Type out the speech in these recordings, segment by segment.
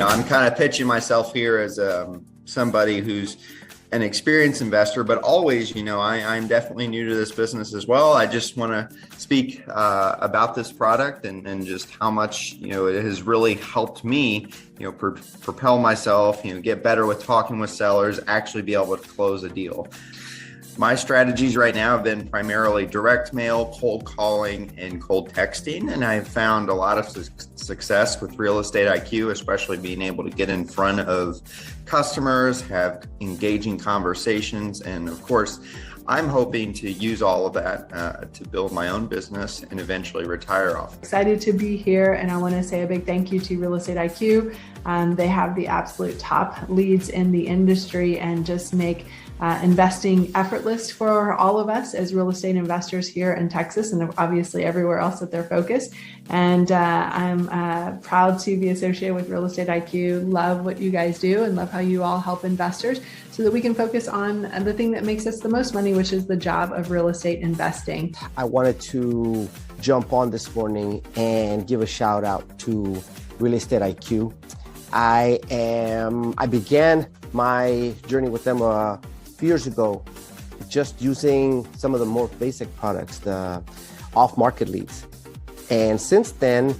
I'm kind of pitching myself here as somebody who's an experienced investor, but always, I'm definitely new to this business as well. I just want to speak about this product and just how much, it has really helped me, propel myself, get better with talking with sellers, actually be able to close a deal. My strategies right now have been primarily direct mail, cold calling, and cold texting. And I've found a lot of success with Real Estate IQ, especially being able to get in front of customers, have engaging conversations. And of course, I'm hoping to use all of that to build my own business and eventually retire off. Excited to be here, and I want to say a big thank you to Real Estate IQ. They have the absolute top leads in the industry and just make investing effortless for all of us as real estate investors here in Texas and obviously everywhere else that they're focused. And I'm proud to be associated with Real Estate IQ. Love what you guys do and love how you all help investors so that we can focus on the thing that makes us the most money, which is the job of real estate investing. I wanted to jump on this morning and give a shout out to Real Estate IQ. I began my journey with them a few years ago, just using some of the more basic products, the off-market leads. And since then,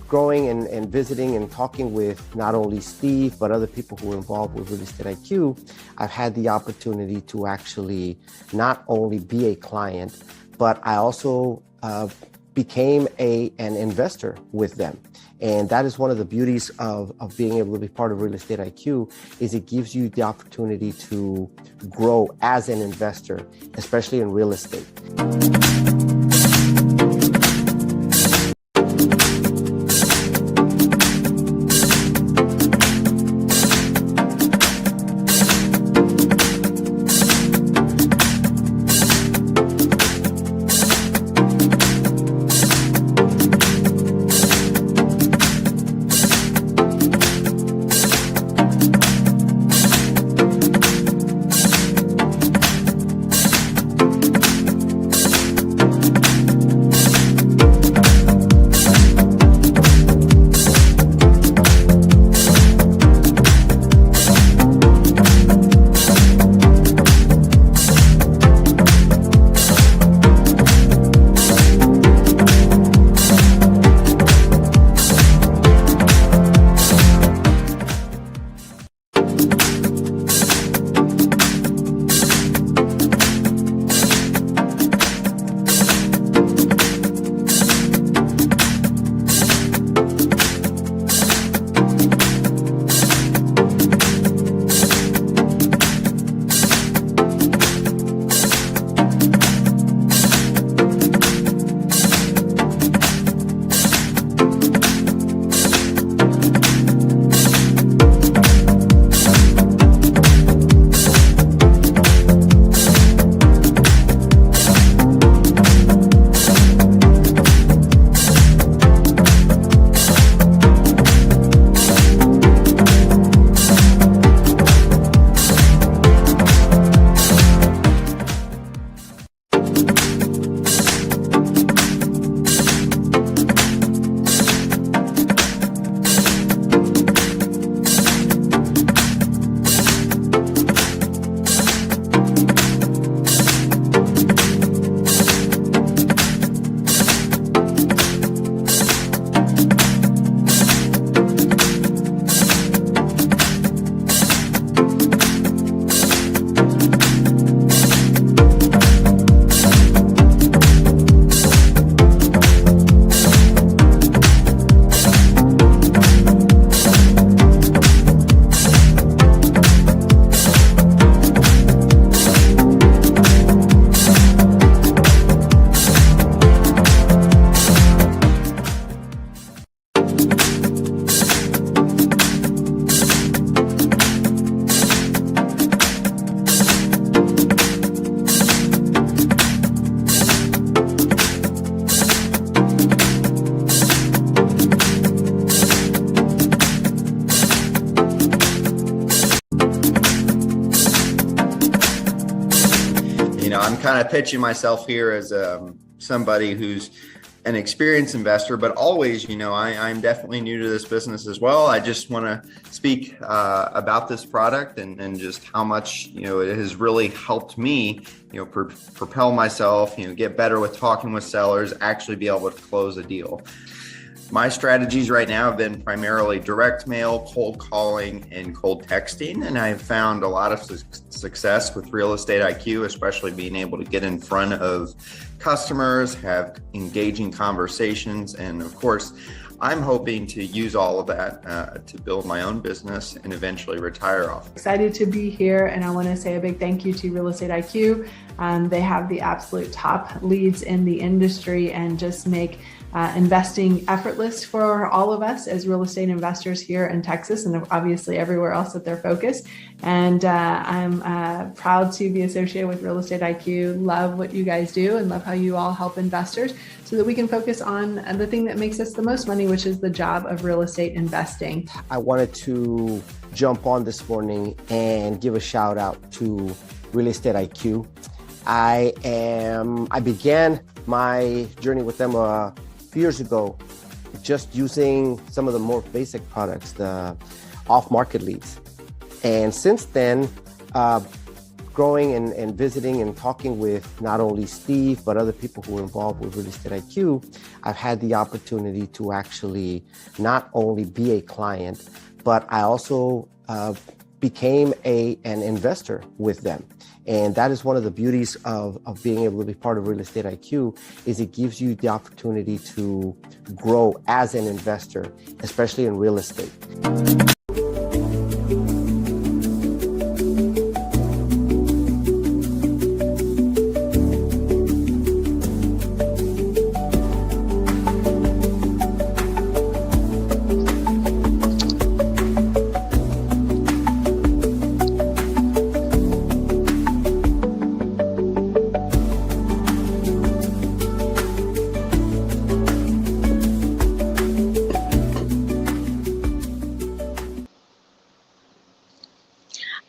growing and visiting and talking with not only Steve, but other people who are involved with Real Estate IQ, I've had the opportunity to actually not only be a client, but I also became an investor with them. And that is one of the beauties of being able to be part of Real Estate IQ, is it gives you the opportunity to grow as an investor, especially in real estate. I'm kind of pitching myself here as somebody who's an experienced investor, but always, I'm definitely new to this business as well. I just want to speak about this product and just how much, it has really helped me, propel myself, get better with talking with sellers, actually be able to close a deal. My strategies right now have been primarily direct mail, cold calling, and cold texting. And I've found a lot of success with Real Estate IQ, especially being able to get in front of customers, have engaging conversations. And of course, I'm hoping to use all of that to build my own business and eventually retire off. Excited to be here, and I want to say a big thank you to Real Estate IQ. They have the absolute top leads in the industry and just make investing effortless for all of us as real estate investors here in Texas and obviously everywhere else that they're focused. And I'm proud to be associated with Real Estate IQ. Love what you guys do and love how you all help investors so that we can focus on the thing that makes us the most money, which is the job of real estate investing. I wanted to jump on this morning and give a shout out to Real Estate IQ. I began my journey with them a few years ago, just using some of the more basic products, the off-market leads. And since then, growing and visiting and talking with not only Steve, but other people who are involved with Real Estate IQ, I've had the opportunity to actually not only be a client, but I also became an investor with them. And that is one of the beauties of being able to be part of Real Estate IQ, is it gives you the opportunity to grow as an investor, especially in real estate.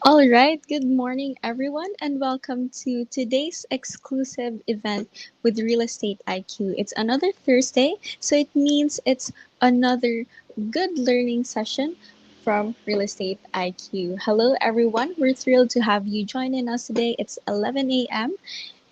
All right, good morning, everyone, and welcome to today's exclusive event with Real Estate IQ. It's another Thursday, so it means it's another good learning session from Real Estate IQ. Hello, everyone. We're thrilled to have you joining us today. It's 11 a.m.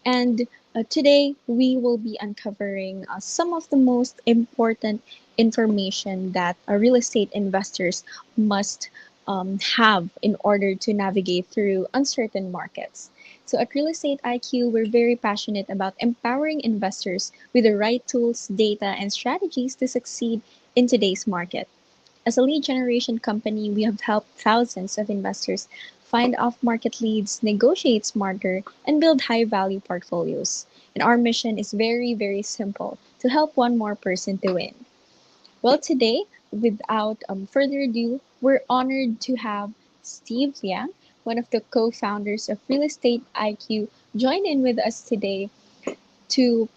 And today we will be uncovering some of the most important information that real estate investors must have in order to navigate through uncertain markets. So at Real Estate IQ, we're very passionate about empowering investors with the right tools, data, and strategies to succeed in today's market. As a lead generation company, we have helped thousands of investors find off-market leads, negotiate smarter, and build high-value portfolios. And our mission is very, very simple: to help one more person to win. Well, today, without further ado, we're honored to have Steve Liang, one of the co-founders of Real Estate IQ, join in with us today to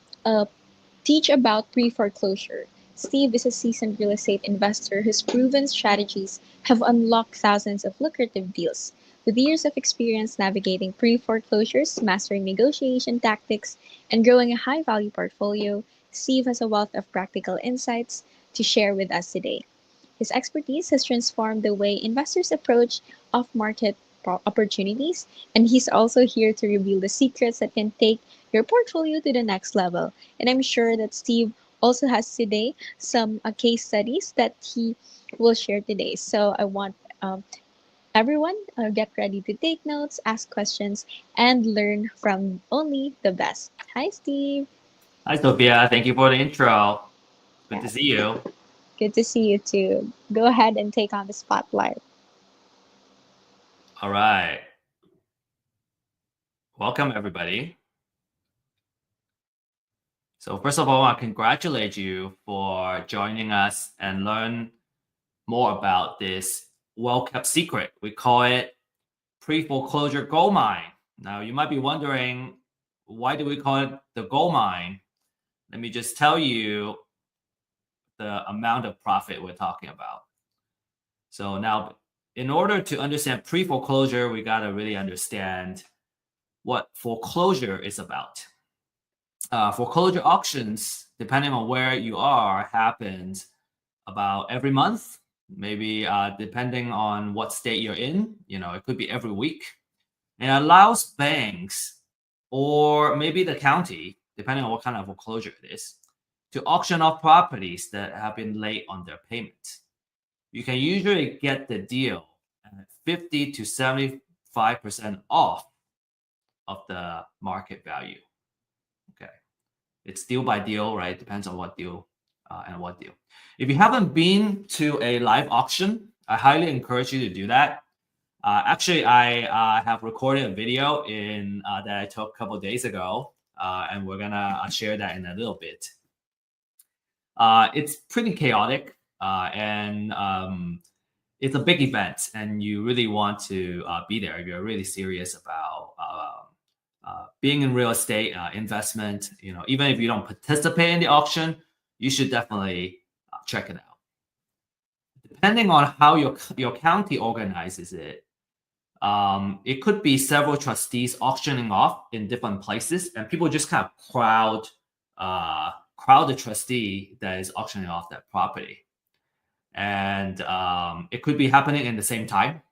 teach about pre-foreclosure. Steve is a seasoned real estate investor whose proven strategies have unlocked thousands of lucrative deals. With years of experience navigating pre-foreclosures, mastering negotiation tactics, and growing a high-value portfolio, Steve has a wealth of practical insights to share with us today. His expertise has transformed the way investors approach off-market opportunities, and he's also here to reveal the secrets that can take your portfolio to the next level. And I'm sure that Steve also has today some case studies that he will share today. So I want everyone get ready to take notes, ask questions, and learn from only the best. Hi, Steve. Hi, Sophia. Thank you for the intro. Good Yeah. to see you. Good to see you too. Go ahead and take on the spotlight. All right. Welcome, everybody. So first of all, I congratulate you for joining us and learn more about this well-kept secret. We call it Preforeclosure Goldmine. Now, you might be wondering, why do we call it the gold mine? Let me just tell you the amount of profit we're talking about. So now, in order to understand pre-foreclosure, we got to really understand what foreclosure is about. foreclosure auctions, depending on where you are, happens about every month, maybe depending on what state you're in. It could be every week. And it allows banks or maybe the county, depending on what kind of foreclosure it is, to auction off properties that have been late on their payment. You can usually get the deal at 50 to 75% off of the market value. Okay. It's deal by deal, right? Depends on what deal and what deal. If you haven't been to a live auction, I highly encourage you to do that. Actually, I have recorded a video that I took a couple of days ago, and we're gonna share that in a little bit. It's pretty chaotic, and it's a big event, and you really want to be there if you're really serious about being in real estate investment. Even if you don't participate in the auction, you should definitely check it out. Depending on how your county organizes it, it could be several trustees auctioning off in different places, and people just kind of crowd the trustee that is auctioning off that property. And it could be happening in the same time.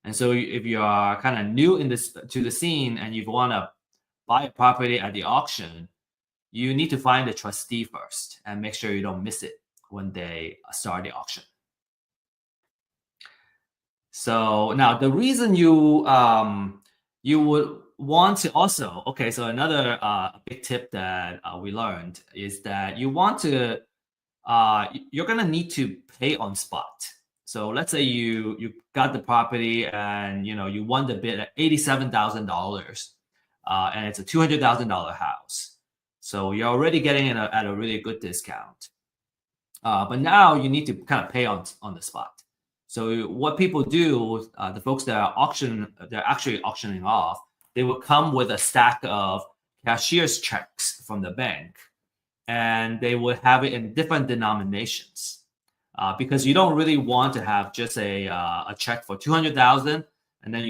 And so if you are kind of new to the scene and you want to buy a property at the auction, you need to find the trustee first and make sure you don't miss it when they start the auction. So now the reason you would want to also, okay, so another big tip that we learned is that you want to, you're going to need to pay on spot. So let's say you got the property and you won the bid at $87,000, and it's a $200,000 house. So you're already getting it at a really good discount. But now you need to kind of pay on the spot. So what people do, the folks that are they're actually auctioning off, they will come with a stack of cashier's checks from the bank, and they will have it in different denominations, because you don't really want to have just a check for $200,000, and then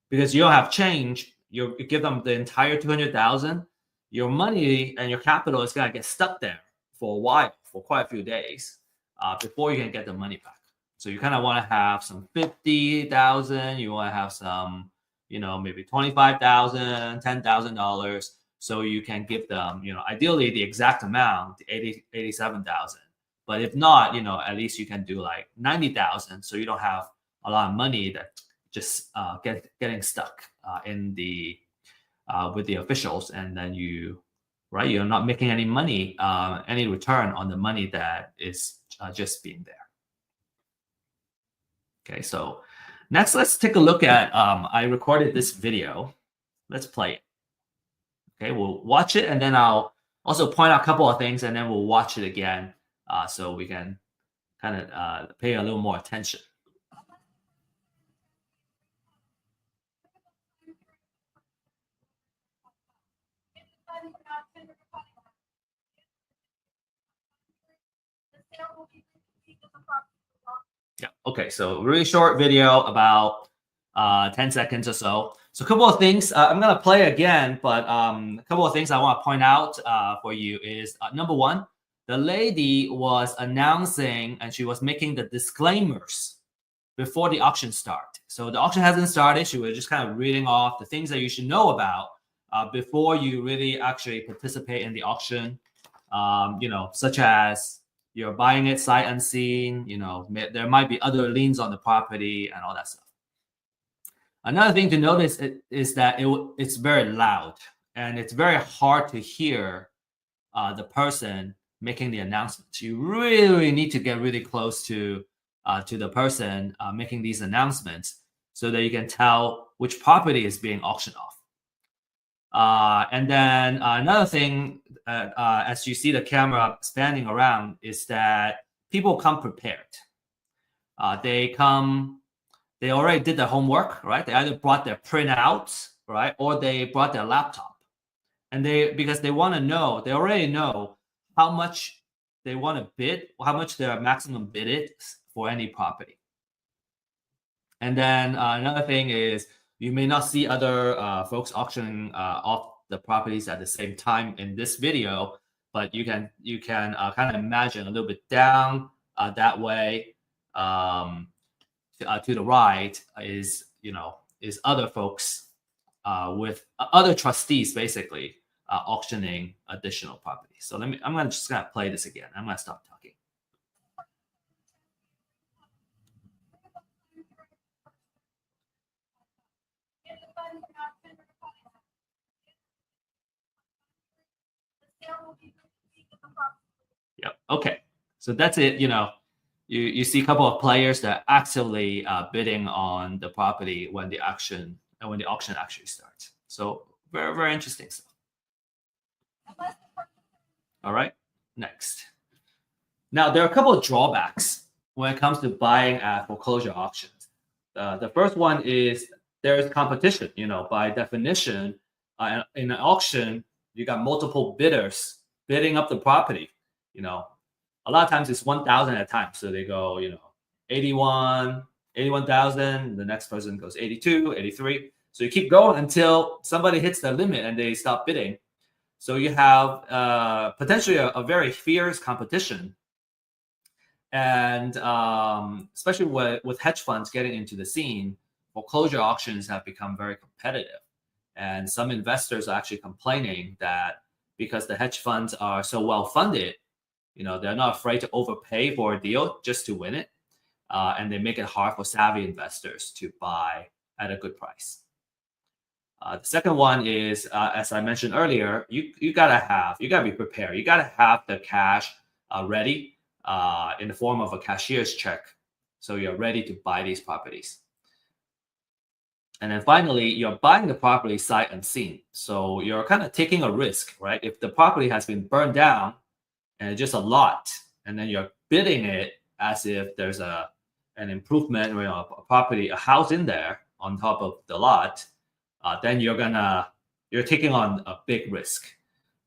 because you don't have change, you give them the entire $200,000. Your money and your capital is gonna get stuck there for a while, for quite a few days, before you can get the money back. So you kind of want to have some 50,000. You want to have some, maybe 25,000, $10,000, so you can give them, ideally the exact amount, 87,000. But if not, at least you can do like 90,000, so you don't have a lot of money that just getting stuck in the with the officials, and then you're not making any money, any return on the money that is just being there. Okay, so next let's take a look at, I recorded this video. Let's play it. Okay, we'll watch it, and then I'll also point out a couple of things, and then we'll watch it again, so we can kind of pay a little more attention. Yeah, okay, so really short video, about 10 seconds or so. So a couple of things, I'm gonna play again, but a couple of things I wanna point out for you is, number one, the lady was announcing and she was making the disclaimers before the auction start. So the auction hasn't started, she was just kind of reading off the things that you should know about before you really actually participate in the auction, such as you're buying it sight unseen, there might be other liens on the property and all that stuff. Another thing to notice is that it's very loud, and it's very hard to hear the person making the announcements. You really need to get really close to the person making these announcements so that you can tell which property is being auctioned off. And then another thing, as you see the camera spanning around, is that people come prepared. They already did their homework, right? They either brought their printouts, right, or they brought their laptop, and because they want to know, they already know how much they want to bid, how much their maximum bid is for any property. And then another thing is, you may not see other folks auctioning off the properties at the same time in this video, but you can kind of imagine a little bit down that way to the right is other folks with other trustees basically auctioning additional properties. So I'm gonna just play this again. I'm gonna stop talking. Yep. Okay. So that's it. You see a couple of players that are actively bidding on the property when the auction actually starts. So very, very interesting stuff. All right. Next. Now there are a couple of drawbacks when it comes to buying at foreclosure auctions. The first one is there is competition. By definition, in an auction, you got multiple bidders bidding up the property. A lot of times it's 1,000 at a time. So they go, 81,000. The next person goes 82, 83. So you keep going until somebody hits the limit and they stop bidding. So you have potentially a very fierce competition. And especially with hedge funds getting into the scene, foreclosure auctions have become very competitive. And some investors are actually complaining that because the hedge funds are so well funded, they're not afraid to overpay for a deal just to win it. And they make it hard for savvy investors to buy at a good price. The second one is, as I mentioned earlier, you gotta be prepared. You gotta have the cash ready in the form of a cashier's check, so you're ready to buy these properties. And then finally, you're buying the property sight unseen. So you're kind of taking a risk, right? If the property has been burned down and it's just a lot, and then you're bidding it as if there's an improvement, a property, a house in there on top of the lot, then you're taking on a big risk.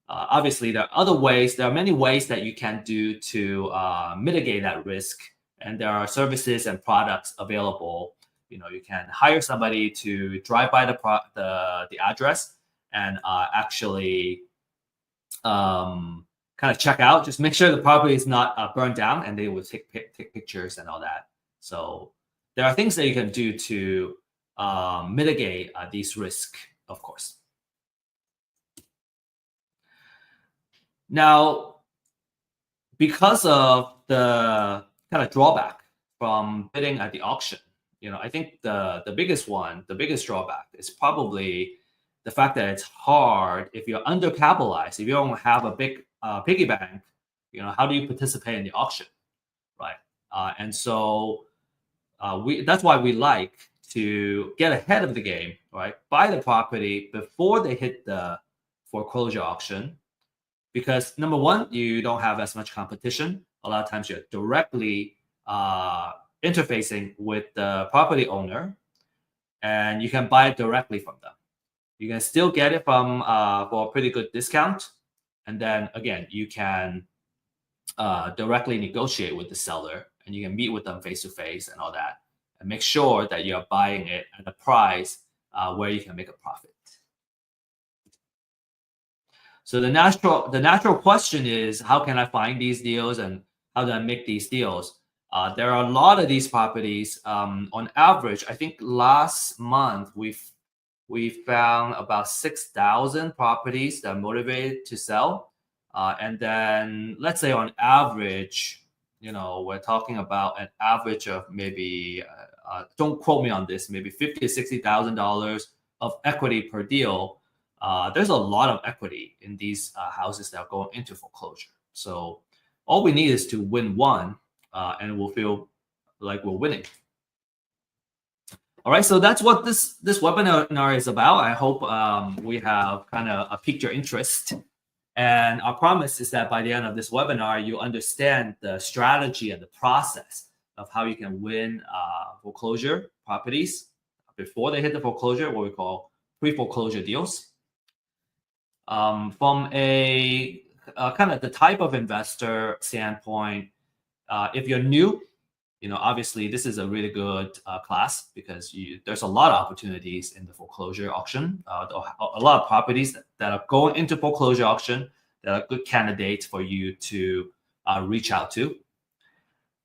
Obviously, there are many ways that you can do to mitigate that risk, and there are services and products available. You can hire somebody to drive by the address and actually kind of check out, just make sure the property is not burned down, and they will take pictures and all that. So there are things that you can do to mitigate these risks, of course. Now, because of the kind of drawback from bidding at the auction, I think the biggest drawback is probably the fact that it's hard if you're undercapitalized, if you don't have a big piggy bank. How do you participate in the auction, right? And so that's why we like to get ahead of the game, right? Buy the property before they hit the foreclosure auction, because number one, you don't have as much competition. A lot of times you're directly interfacing with the property owner, and you can buy it directly from them. You can still get it from for a pretty good discount, and then again, you can directly negotiate with the seller, and you can meet with them face to face and all that, and make sure that you're buying it at a price where you can make a profit. So the natural question is, how can I find these deals, and how do I make these deals? There are a lot of these properties. On average, I think last month we found about 6,000 properties that are motivated to sell. And then let's say on average, we're talking about an average of maybe, don't quote me on this, maybe $50,000 to $60,000 of equity per deal. There's a lot of equity in these houses that are going into foreclosure. So all we need is to win one, and we'll feel like we're winning. All right, so that's what this webinar is about. I hope we have kind of piqued your interest. And our promise is that by the end of this webinar, you understand the strategy and the process of how you can win foreclosure properties before they hit the foreclosure, what we call pre-foreclosure deals. From a kind of the type of investor standpoint, if you're new obviously this is a really good class because there's a lot of opportunities in the foreclosure auction. A lot of properties that are going into foreclosure auction that are good candidates for you to reach out to.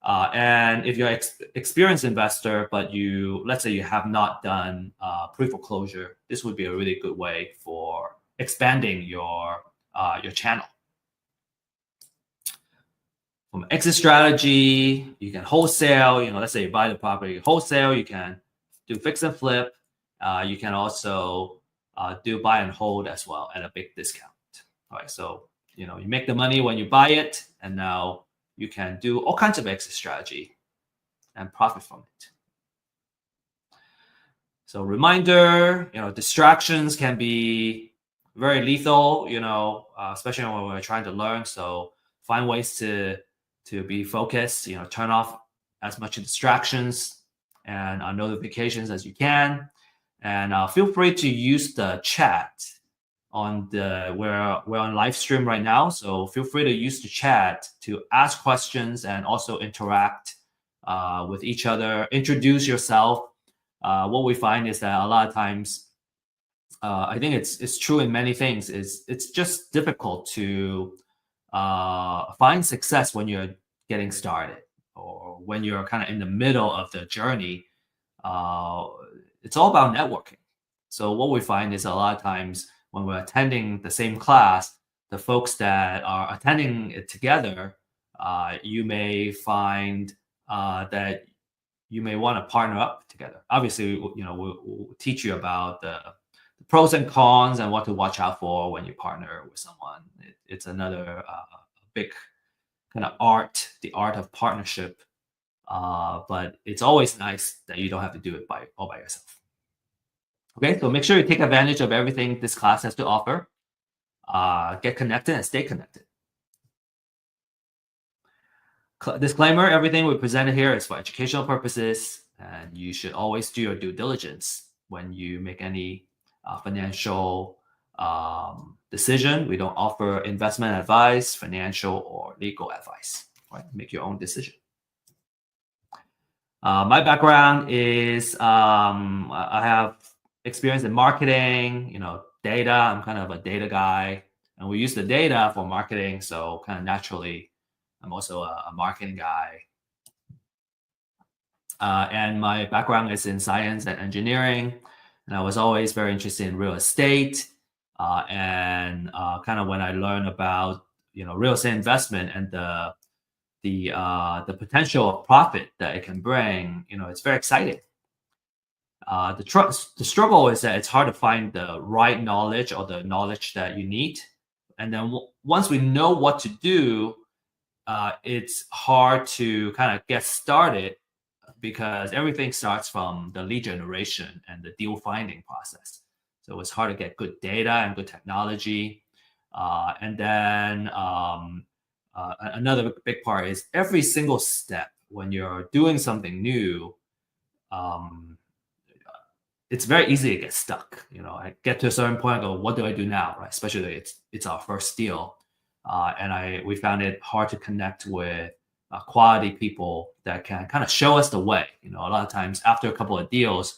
And if you're an experienced investor, but let's say you have not done pre-foreclosure, this would be a really good way for expanding your channel. From exit strategy, you can wholesale. Let's say you buy the property wholesale. You can do fix and flip. You can also do buy and hold as well at a big discount. All right, so you make the money when you buy it, and now you can do all kinds of exit strategy and profit from it. So reminder, distractions can be very lethal, especially when we're trying to learn. So find ways to be focused, turn off as much distractions and notifications as you can. And feel free to use the chat we're on live stream right now. So feel free to use the chat to ask questions and also interact with each other, introduce yourself. What we find is that a lot of times, I think it's true in many things, it's just difficult to find success when you're getting started or when you're kind of in the middle of the journey. It's all about networking. So what we find is a lot of times when we're attending the same class, the folks that are attending it together, you may find that you may want to partner up together. Obviously, we'll teach you about the pros and cons and what to watch out for when you partner with someone. It's another big kind of art, the art of partnership. But it's always nice that you don't have to do it all by yourself. Okay, so make sure you take advantage of everything this class has to offer. Get connected and stay connected. Disclaimer, everything we presented here is for educational purposes, and you should always do your due diligence when you make any financial decision. We don't offer investment advice, financial or legal advice. Right? Make your own decision. My background is I have experience in marketing, data. I'm kind of a data guy, and we use the data for marketing. So kind of naturally, I'm also a marketing guy. And my background is in science and engineering, and I was always very interested in real estate. And kind of when I learned about real estate investment and the potential of profit that it can bring, it's very exciting. The struggle is that it's hard to find the right knowledge or the knowledge that you need. And then once we know what to do, it's hard to kind of get started because everything starts from the lead generation and the deal finding process. So it's hard to get good data and good technology. And then another big part is every single step when you're doing something new, it's very easy to get stuck. I get to a certain point and go, what do I do now? Right? Especially it's our first deal. And we found it hard to connect with quality people that can kind of show us the way. A lot of times after a couple of deals,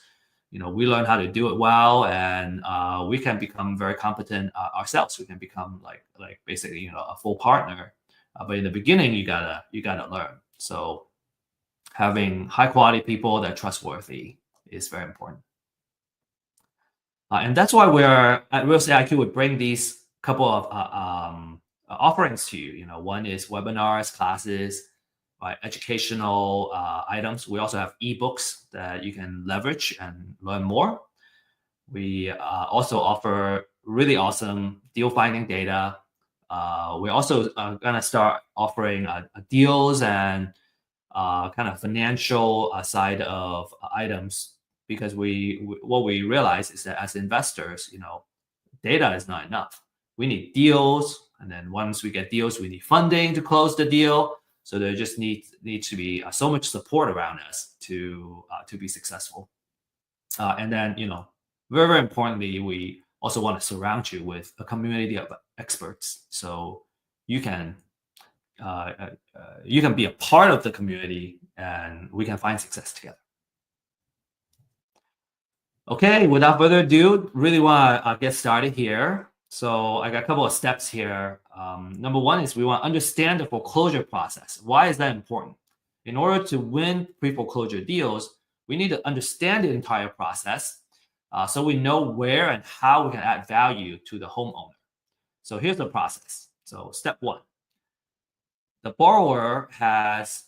we learn how to do it well, and we can become very competent ourselves. We can become like basically a full partner. But in the beginning, you gotta learn. So having high quality people that are trustworthy is very important. And that's why we're at Real Estate IQ would bring these couple of offerings to you. One is webinars, classes, right, educational items. We also have ebooks that you can leverage and learn more. We also offer really awesome deal finding data. We're also going to start offering deals and kind of financial side of items, because what we realize is that as investors, data is not enough. We need deals, and then once we get deals, we need funding to close the deal. So there just needs to be so much support around us to be successful. And then very, very importantly, we also want to surround you with a community of experts, so you can you can be a part of the community, and we can find success together. Okay, without further ado, really want to get started here. So I got a couple of steps here. Number one is we want to understand the foreclosure process. Why is that important? In order to win pre-foreclosure deals, we need to understand the entire process so we know where and how we can add value to the homeowner. So here's the process. So step one, the borrower has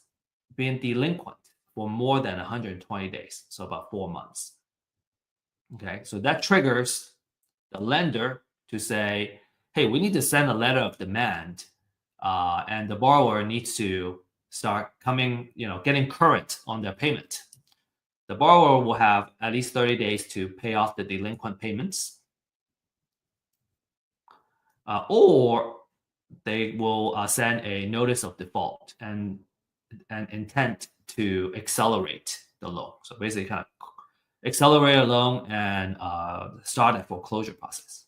been delinquent for more than 120 days, so about 4 months. Okay, so that triggers the lender to say, hey, we need to send a letter of demand, and the borrower needs to start getting current on their payment. The borrower will have at least 30 days to pay off the delinquent payments, or they will send a notice of default and an intent to accelerate the loan. So basically kind of accelerate a loan and start a foreclosure process.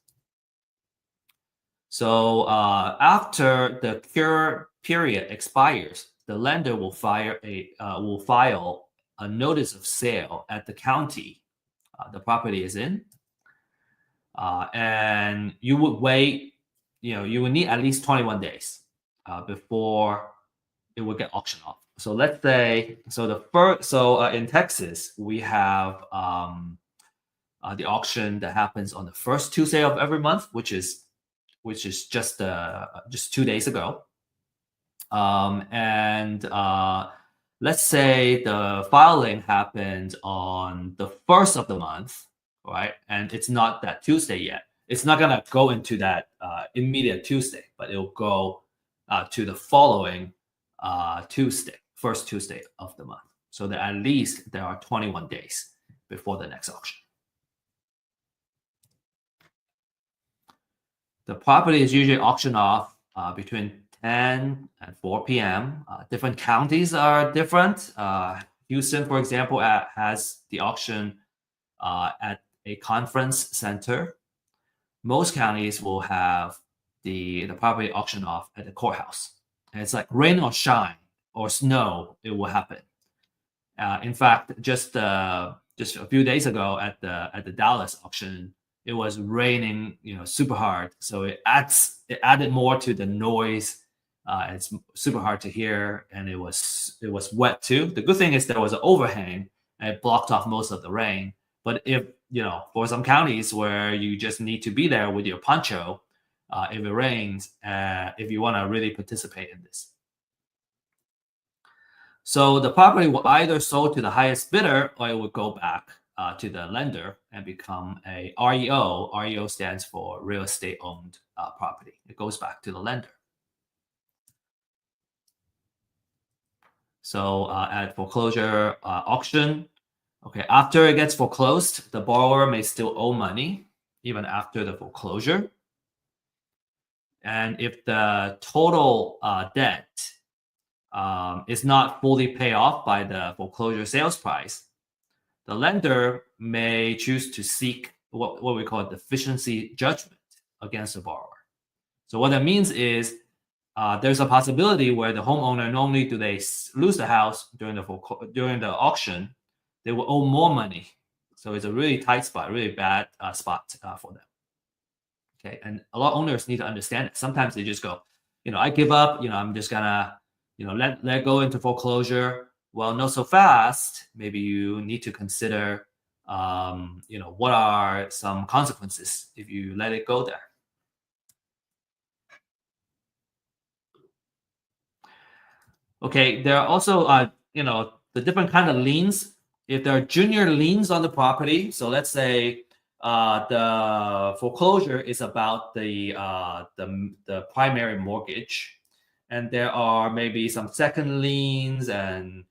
So after the cure period expires, the lender will file a notice of sale at the county the property is in, and you would wait. You would need at least 21 days before it would get auctioned off. So let's say, in Texas, we have the auction that happens on the first Tuesday of every month, which is just 2 days ago. And let's say the filing happened on the first of the month, right? And it's not that Tuesday yet. It's not gonna go into that immediate Tuesday, but it'll go to the following Tuesday, first Tuesday of the month. So that at least there are 21 days before the next auction. The property is usually auctioned off between 10 and 4 p.m. Different counties are different. Houston, for example, has the auction at a conference center. Most counties will have the property auctioned off at the courthouse. And it's like rain or shine or snow, it will happen. In fact, just a few days ago at the Dallas auction, it was raining, super hard. So it added more to the noise. It's super hard to hear, and it was wet too. The good thing is there was an overhang and it blocked off most of the rain. But if for some counties where you just need to be there with your poncho, if it rains, if you want to really participate in this. So the property will either sold to the highest bidder, or it will go back to the lender and become a REO. REO stands for real estate owned property. It goes back to the lender. So at foreclosure auction, okay, after it gets foreclosed, the borrower may still owe money even after the foreclosure. And if the total debt is not fully paid off by the foreclosure sales price, the lender may choose to seek what we call a deficiency judgment against the borrower. So what that means is there's a possibility where the homeowner, normally do they lose the house during the auction, they will owe more money. So it's a really tight spot, really bad spot for them. Okay, and a lot of owners need to understand it. Sometimes they just go, I give up. I'm just gonna, let go into foreclosure. Well, not so fast. Maybe you need to consider, what are some consequences if you let it go there. Okay, there are also, the different kind of liens. If there are junior liens on the property, so let's say the foreclosure is about the primary mortgage, and there are maybe some second liens and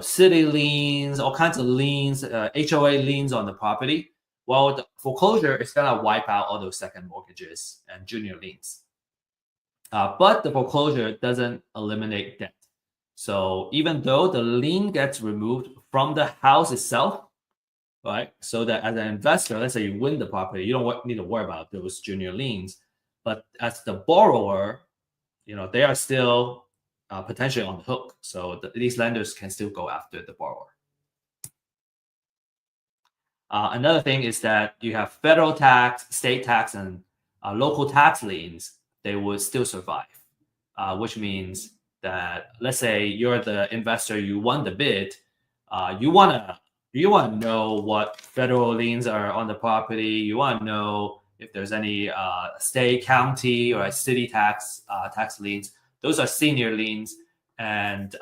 city liens, all kinds of liens, HOA liens on the property. Well, the foreclosure is gonna wipe out all those second mortgages and junior liens, but the foreclosure doesn't eliminate debt. So even though the lien gets removed from the house itself, right? So that as an investor, let's say you win the property, you don't need to worry about those junior liens. But as the borrower, they are still potentially on the hook. So these lenders can still go after the borrower. Another thing is that you have federal tax, state tax, and local tax liens. They would still survive, which means that, let's say you're the investor, you won the bid, you want to know what federal liens are on the property. You want to know if there's any state, county, or city tax liens. Those are senior liens, and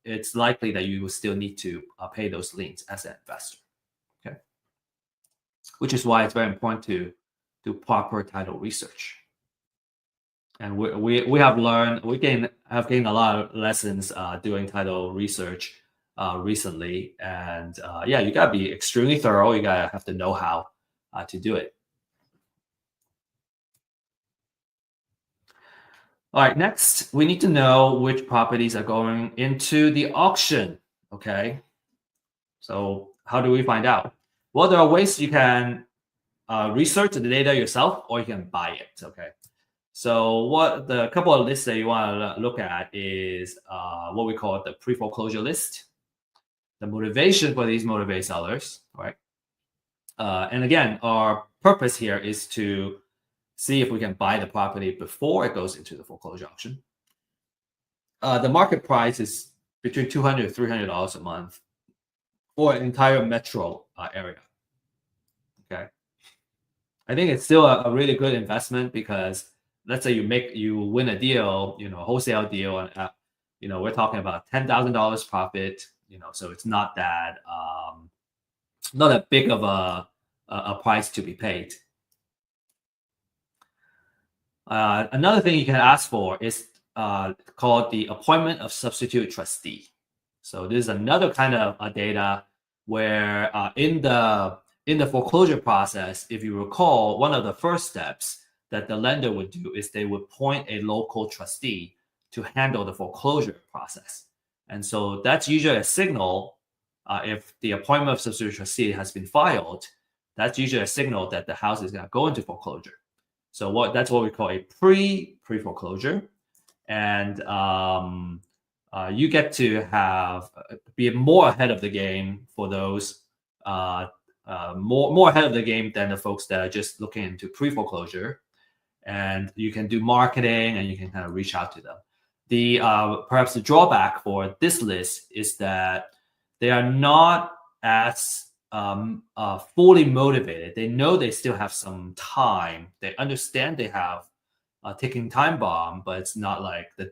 it's likely that you will still need to pay those liens as an investor. Okay, which is why it's very important to do proper title research. And we have learned, have gained a lot of lessons doing title research recently. And yeah, you gotta be extremely thorough. You gotta have the know-how to do it. All right, next, we need to know which properties are going into the auction, okay? So how do we find out? Well, there are ways you can research the data yourself, or you can buy it, okay? So what the couple of lists that you want to look at is what we call the pre-foreclosure list, the motivation for these motivated sellers, right? And again, our purpose here is to see if we can buy the property before it goes into the foreclosure auction. The market price is between $200 to $300 a month for an entire metro area. Okay, I think it's still a really good investment because let's say you win a deal, a wholesale deal, and we're talking about $10,000 profit. So it's not that big of a price to be paid. Another thing you can ask for is called the appointment of substitute trustee. So this is another kind of data where in the foreclosure process, if you recall, one of the first steps that the lender would do is they would appoint a local trustee to handle the foreclosure process. And so that's usually a signal, if the appointment of substitute trustee has been filed, that's usually a signal that the house is going to go into foreclosure. So that's what we call a pre-foreclosure. And you get to be more ahead of the game for those, more ahead of the game than the folks that are just looking into pre-foreclosure. And you can do marketing and you can kind of reach out to them. Perhaps the drawback for this list is that they are not as fully motivated. They know they still have some time. They understand they have a ticking time bomb, but it's not like the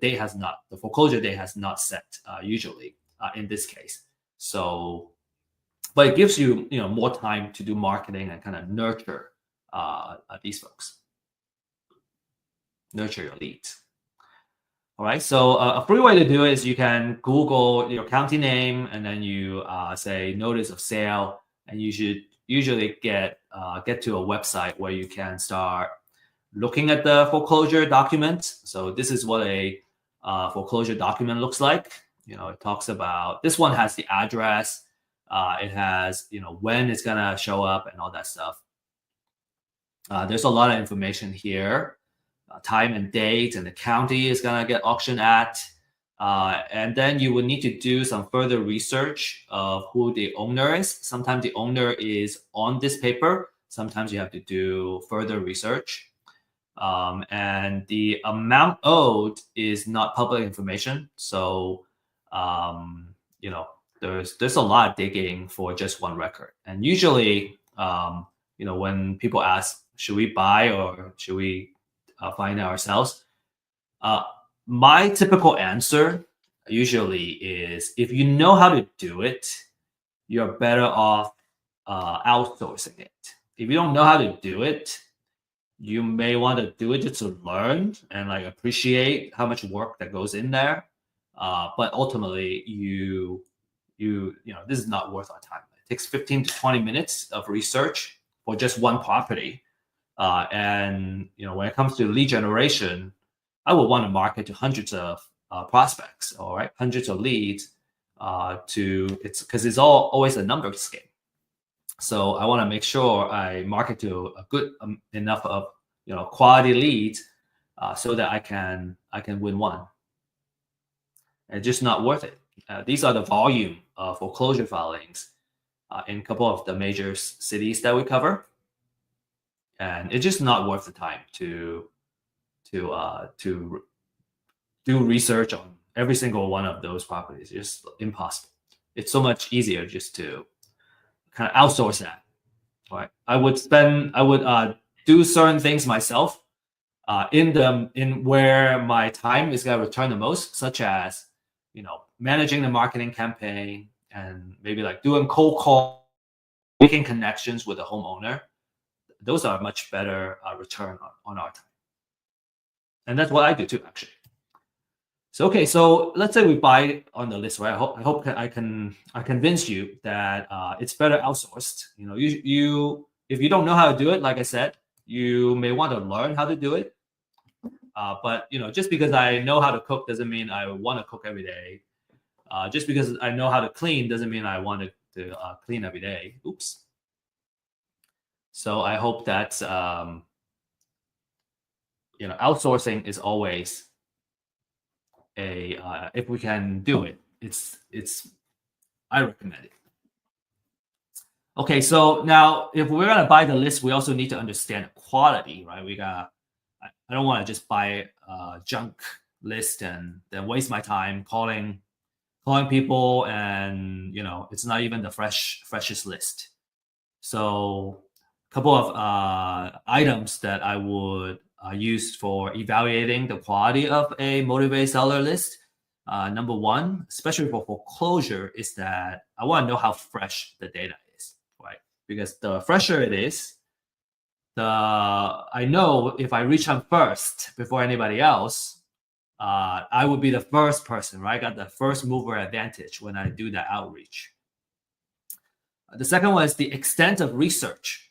foreclosure date has not set usually in this case. So, but it gives you more time to do marketing and kind of nurture these folks, nurture your leads. All right, so a free way to do it is you can Google your county name and then you say notice of sale, and you should usually get to a website where you can start looking at the foreclosure document. So this is what a foreclosure document looks like. It talks about, this one has the address, it has when it's gonna show up and all that stuff. There's a lot of information here. Time and date, and the county is going to get auctioned at. And then you will need to do some further research of who the owner is. Sometimes the owner is on this paper. Sometimes you have to do further research. And the amount owed is not public information. So, there's a lot of digging for just one record. And usually, when people ask, should we buy or should we find it ourselves? My typical answer usually is, if you know how to do it, you're better off outsourcing it. If you don't know how to do it, you may want to do it just to learn and appreciate how much work that goes in there. But ultimately, this is not worth our time. It takes 15 to 20 minutes of research for just one property. And when it comes to lead generation, I would want to market to hundreds of prospects, all right, hundreds of leads, because it's always a numbers game. So I want to make sure I market to a good enough of quality leads so that I can win one. It's just not worth it. These are the volume of foreclosure filings in a couple of the major cities that we cover, and it's just not worth the time to do research on every single one of those properties. It's just impossible. It's so much easier just to kind of outsource that. Right? I would do certain things myself in where my time is going to return the most, such as managing the marketing campaign and maybe like doing cold call, making connections with the homeowner. Those are much better return on our time, and that's what I do too, actually. So okay, so let's say we buy on the list, right? I hope I can convince you that it's better outsourced. You if you don't know how to do it, like I said, you may want to learn how to do it. But just because I know how to cook doesn't mean I want to cook every day. Just because I know how to clean doesn't mean I want to clean every day. Oops. So I hope that outsourcing is always if we can do it, I recommend it. Okay, so now if we're gonna buy the list, we also need to understand the quality, right? I don't want to just buy a junk list and then waste my time calling people, and it's not even the freshest list. So a couple of items that I would use for evaluating the quality of a motivated seller list. Number one, especially for foreclosure, is that I want to know how fresh the data is, right? Because the fresher it is, I know if I reach them first before anybody else, I would be the first person, right? I got the first mover advantage when I do that outreach. The second one is the extent of research.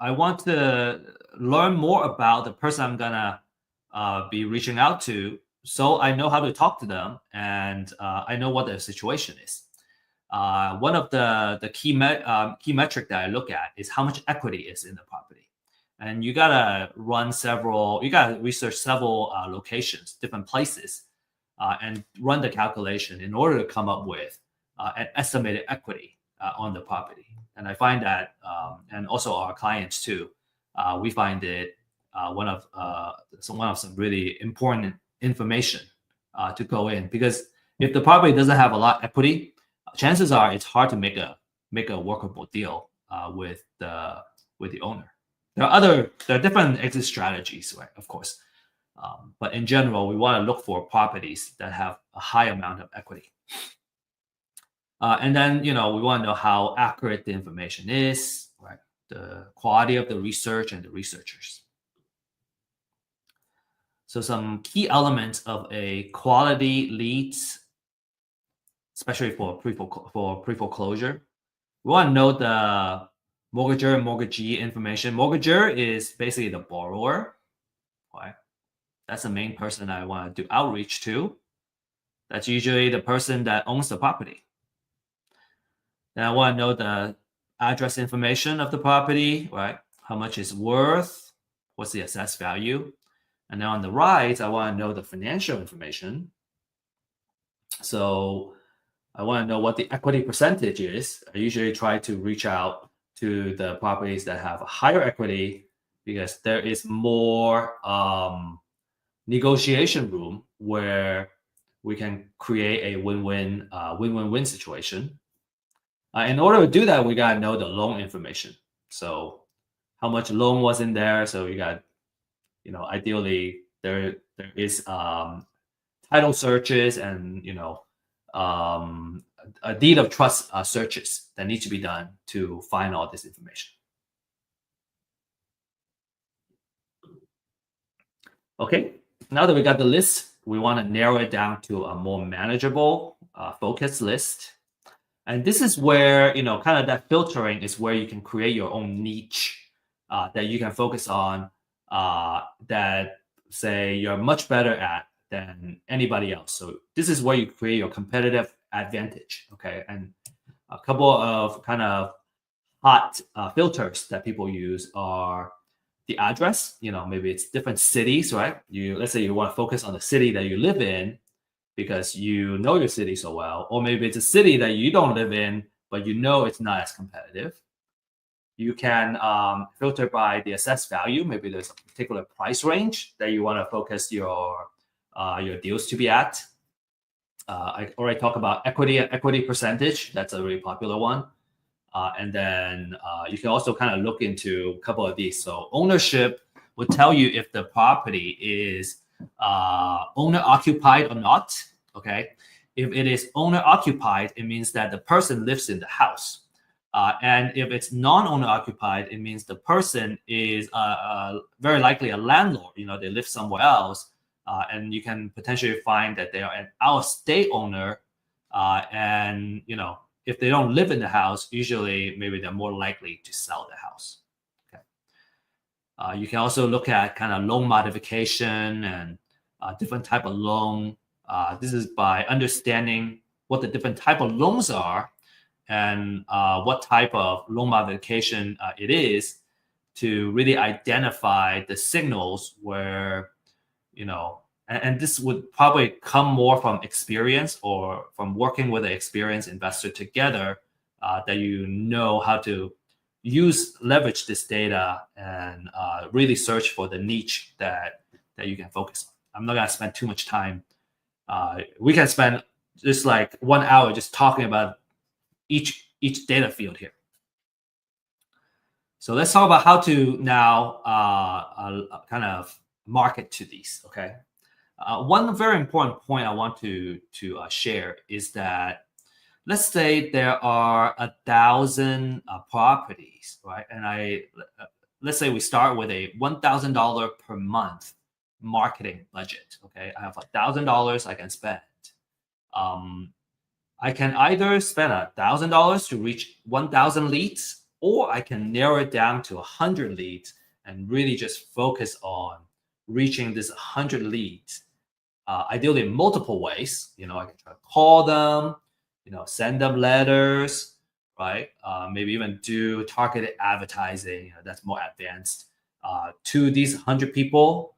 I want to learn more about the person I'm gonna be reaching out to, so I know how to talk to them, and I know what their situation is. One of the key metric that I look at is how much equity is in the property, and you gotta research several locations, different places, and run the calculation in order to come up with an estimated equity on the property. And I find that, and also our clients too, we find it one of some really important information to go in, because if the property doesn't have a lot of equity, chances are it's hard to make a workable deal with the owner. There are different exit strategies, right? Of course, but in general, we want to look for properties that have a high amount of equity. And then, we want to know how accurate the information is, right? The quality of the research and the researchers. So some key elements of a quality leads, especially for pre-foreclosure. We want to know the mortgager and mortgagee information. Mortgager is basically the borrower, right? That's the main person I want to do outreach to. That's usually the person that owns the property. Then I want to know the address information of the property, right? How much it's worth, what's the assessed value. And then on the right, I want to know the financial information. So I want to know what the equity percentage is. I usually try to reach out to the properties that have a higher equity, because there is more negotiation room where we can create a win-win situation. In order to do that, we got to know the loan information. So how much loan was in there. So you got, ideally there is title searches and, a deed of trust searches that need to be done to find all this information. Okay, now that we got the list, we want to narrow it down to a more manageable, focused list. And this is where, kind of that filtering is where you can create your own niche that you can focus on, that, say, you're much better at than anybody else. So this is where you create your competitive advantage, okay? And a couple of kind of hot filters that people use are the address. Maybe it's different cities, right? Let's say you want to focus on the city that you live in because you know your city so well, or maybe it's a city that you don't live in, but it's not as competitive. You can filter by the assessed value. Maybe there's a particular price range that you want to focus your deals to be at. I already talked about equity percentage. That's a really popular one. And then you can also kind of look into a couple of these. So ownership would tell you if the property is owner occupied or not. Okay. If it is owner occupied, it means that the person lives in the house. And if it's non-owner occupied, it means the person is very likely a landlord. They live somewhere else. And you can potentially find that they are an out-of-state owner. And, if they don't live in the house, usually maybe they're more likely to sell the house. Okay. You can also look at kind of loan modification and different type of loan. This is by understanding what the different type of loans are and what type of loan modification it is to really identify the signals where, and this would probably come more from experience or from working with an experienced investor together, that how to leverage this data and really search for the niche that you can focus on. I'm not going to spend too much time. We can spend just like 1 hour just talking about each data field here. So let's talk about how to now kind of market to these. Okay. One very important point I want to share is that let's say there are 1,000 properties, right? And let's say we start with a $1,000 per month marketing budget. Okay, I have $1,000 I can spend. I can either spend $1,000 to reach 1,000 leads, or I can narrow it down to 100 leads and really just focus on reaching this 100 leads. Ideally in multiple ways. I can try to call them, send them letters, right? Maybe even do targeted advertising. That's more advanced to these 100 people.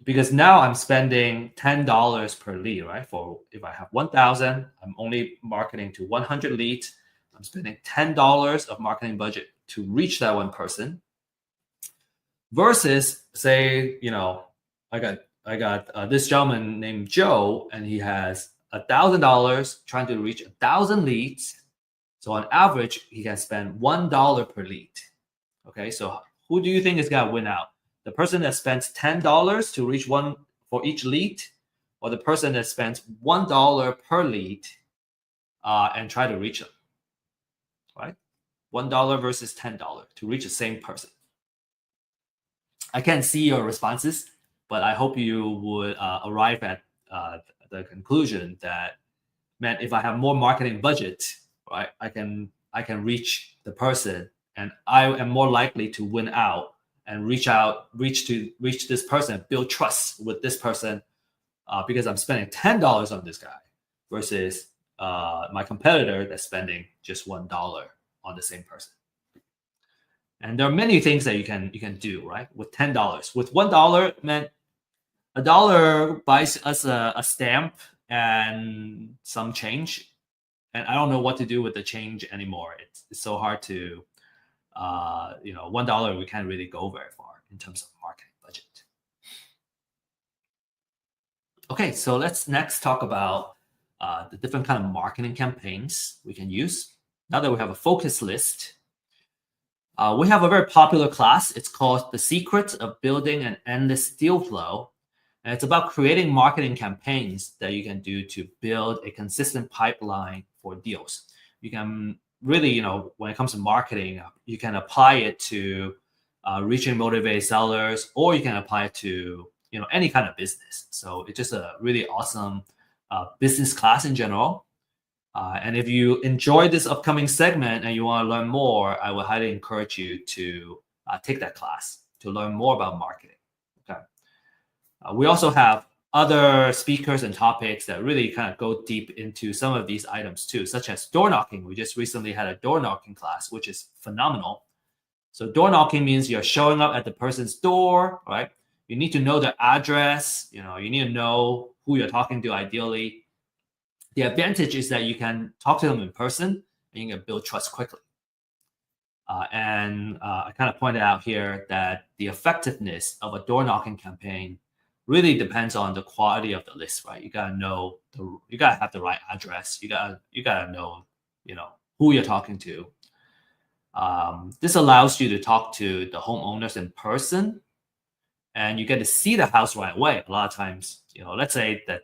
Because now I'm spending $10 per lead, right? For if I have 1,000, I'm only marketing to 100 leads. I'm spending $10 of marketing budget to reach that one person. Versus, say, I got this gentleman named Joe, and he has $1,000 trying to reach 1,000 leads. So on average, he can spend $1 per lead. Okay, so who do you think is gonna win out? The person that spends $10 to reach one for each lead, or the person that spends $1 per lead and try to reach them, right? $1 versus $10 to reach the same person. I can't see your responses, but I hope you would arrive at the conclusion that, man, if I have more marketing budget, right, I can reach the person, and I am more likely to win out and reach this person, build trust with this person, because I'm spending $10 on this guy versus my competitor that's spending just $1 on the same person. And there are many things that you can do, right? With $10, with $1, man, $1 buys us a stamp and some change, and I don't know what to do with the change anymore. It's so hard to. $1 we can't really go very far in terms of marketing budget. Okay, so let's next talk about the different kind of marketing campaigns we can use. Now that we have a focus list, we have a very popular class. It's called The Secret of Building an Endless Deal Flow. And it's about creating marketing campaigns that you can do to build a consistent pipeline for deals. You can really, when it comes to marketing, you can apply it to reaching motivated sellers, or you can apply it to, any kind of business. So it's just a really awesome business class in general. And if you enjoy this upcoming segment and you want to learn more, I would highly encourage you to take that class to learn more about marketing. Okay. We also have other speakers and topics that really kind of go deep into some of these items too, such as door knocking. We just recently had a door knocking class, which is phenomenal. So door knocking means you're showing up at the person's door, right? You need to know their address. You need to know who you're talking to ideally. The advantage is that you can talk to them in person and you can build trust quickly. I kind of pointed out here that the effectiveness of a door knocking campaign really depends on the quality of the list, right? You gotta know you gotta have the right address. You gotta know, who you're talking to. This allows you to talk to the homeowners in person, and you get to see the house right away. A lot of times, let's say that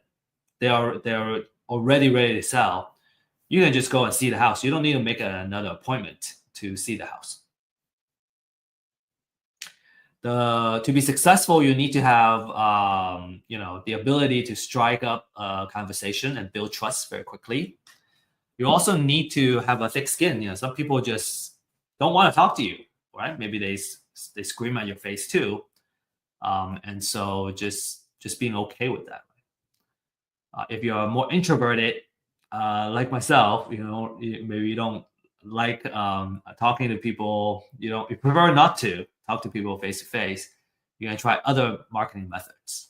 they're already ready to sell. You can just go and see the house. You don't need to make another appointment to see the house. To be successful, you need to have the ability to strike up a conversation and build trust very quickly. You also need to have a thick skin. Some people just don't want to talk to you, right? Maybe they scream at your face too, and so just being okay with that. If you're more introverted, like myself, maybe you don't like talking to people. You prefer not to talk to people face to face. You're gonna try other marketing methods.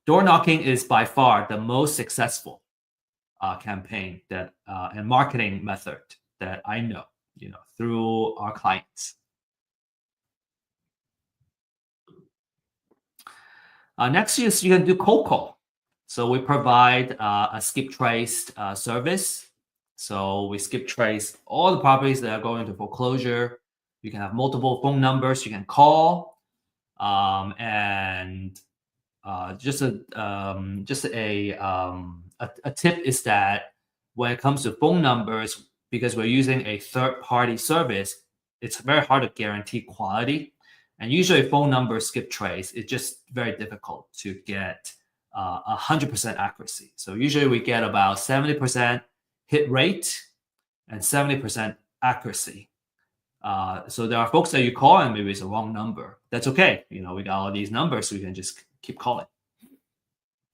Door knocking is by far the most successful campaign and marketing method that I know. Through our clients. Next is you can do cold call. So we provide a skip trace service. So we skip trace all the properties that are going into foreclosure. You can have multiple phone numbers you can call, and just a tip is that when it comes to phone numbers, because we're using a third-party service, it's very hard to guarantee quality. And usually phone number skip trace, it's just very difficult to get 100% accuracy. So usually we get about 70% hit rate and 70% accuracy. So there are folks that you call and maybe it's a wrong number. That's okay. We got all these numbers, so we can just keep calling.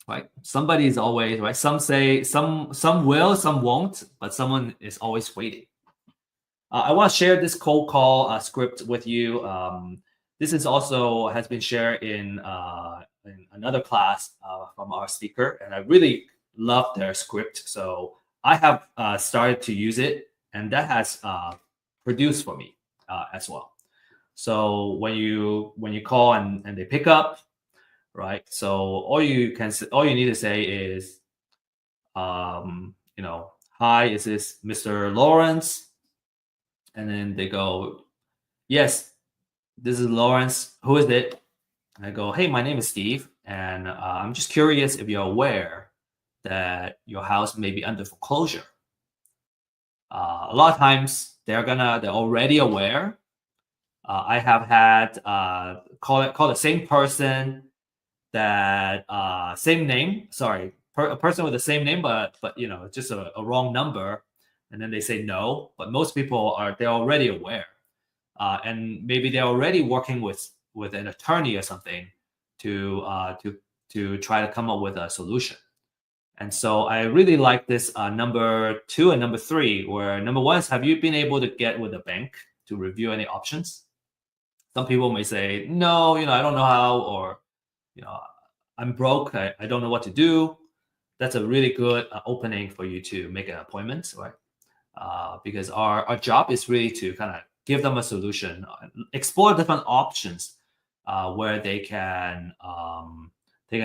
Right? Somebody is always right. Some say some will, some won't, but someone is always waiting. I want to share this cold call script with you. This is also has been shared in another class from our speaker, and I really love their script. So I have started to use it, and that has produced for me as well. So when you call and they pick up. Right. So all you need to say is, hi, is this Mr. Lawrence? And then they go, yes, this is Lawrence. Who is it? And I go, hey, my name is Steve, and I'm just curious if you're aware that your house may be under foreclosure. A lot of times they're already aware. I have had call the same person. That same name, a person with the same name, but just a wrong number, and then they say no. But most people they're already aware, and maybe they're already working with an attorney or something to try to come up with a solution. And so I really like this number 2 and number 3, where number 1 is, have you been able to get with a bank to review any options? Some people may say no, I don't know how, or I'm broke. I don't know what to do. That's a really good opening for you to make an appointment, right? Because our job is really to kind of give them a solution, explore different options where they can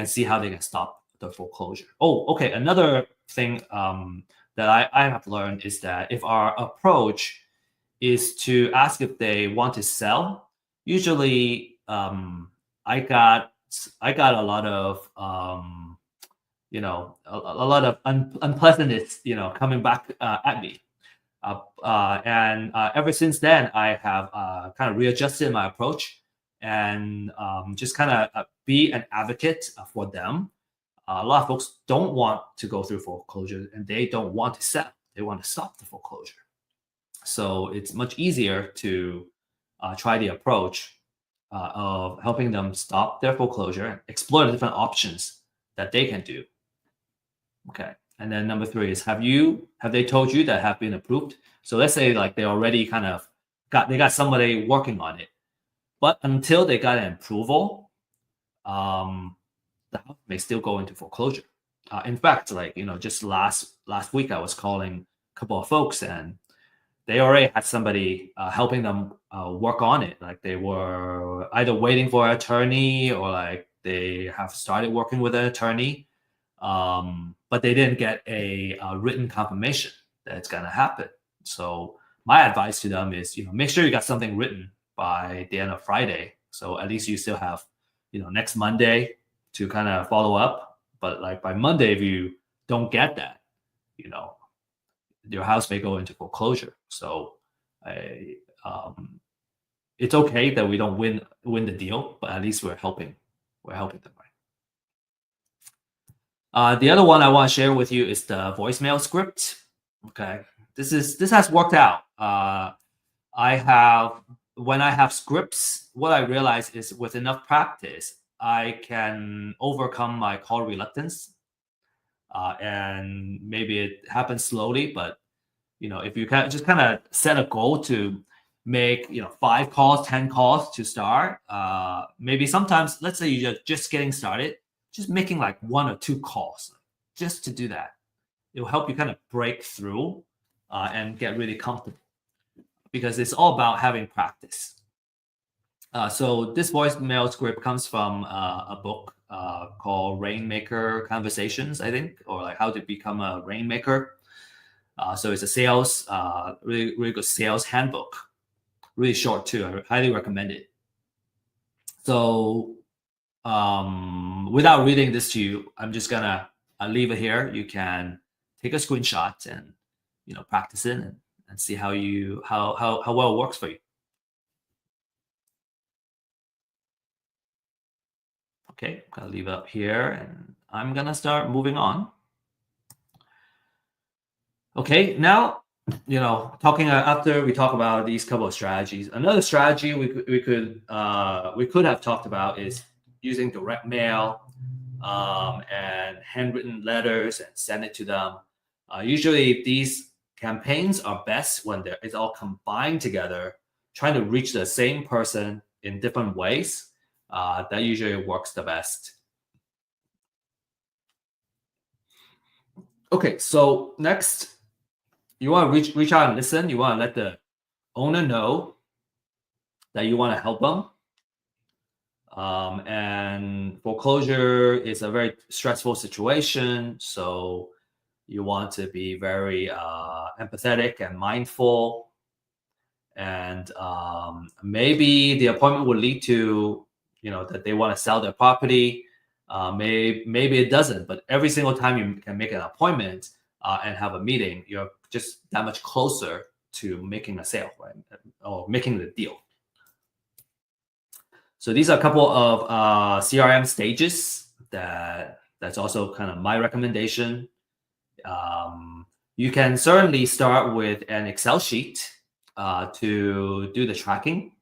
see how they can stop the foreclosure. Oh, okay. Another thing that I have learned is that if our approach is to ask if they want to sell, usually I got a lot of a lot of unpleasantness coming back at me, and ever since then I have kind of readjusted my approach and just kind of be an advocate for them. A lot of folks don't want to go through foreclosure, and they don't want to sell. They want to stop the foreclosure. So it's much easier to try the approach of helping them stop their foreclosure and explore the different options that they can do. Okay. And then number 3 is, have they told you that have been approved? So let's say like they already kind of got somebody working on it, but until they got an approval, the house may still go into foreclosure. In fact, like, just last week, I was calling a couple of folks, and they already had somebody helping them work on it. Like, they were either waiting for an attorney, or like they have started working with an attorney, but they didn't get a written confirmation that it's going to happen. So my advice to them is, make sure you got something written by the end of Friday. So at least you still have, next Monday to kind of follow up. But like by Monday, if you don't get that, your house may go into foreclosure. So it's okay that we don't win the deal, but at least we're helping them, right? The other one I want to share with you is the voicemail script. Okay, this has worked out. When I have scripts, what I realize is with enough practice, I can overcome my call reluctance. And maybe it happens slowly, but if you can just kind of set a goal to make 5 calls, 10 calls to start, maybe sometimes, let's say you're just getting started, just making like 1 or 2 calls just to do that. It will help you kind of break through and get really comfortable, because it's all about having practice. So this voicemail script comes from a book called Rainmaker Conversations, I think, or like How to Become a Rainmaker. So it's a sales, really, really good sales handbook. Really short too. I highly recommend it. So without reading this to you, I'm just gonna leave it here. You can take a screenshot and practice it and see how well it works for you. Okay, I'm gonna leave it up here, and I'm gonna start moving on. Okay, now talking after we talk about these couple of strategies, another strategy we could have talked about is using direct mail and handwritten letters and send it to them. Usually these campaigns are best when it's all combined together, trying to reach the same person in different ways. That usually works the best. Okay, so next, you want to reach out and listen. You want to let the owner know that you want to help them. And foreclosure is a very stressful situation, so you want to be very empathetic and mindful. And maybe the appointment will lead to that they want to sell their property. Maybe it doesn't, but every single time you can make an appointment and have a meeting, you're just that much closer to making a sale, right? Or making the deal. So these are a couple of CRM stages that's also kind of my recommendation. You can certainly start with an Excel sheet to do the tracking.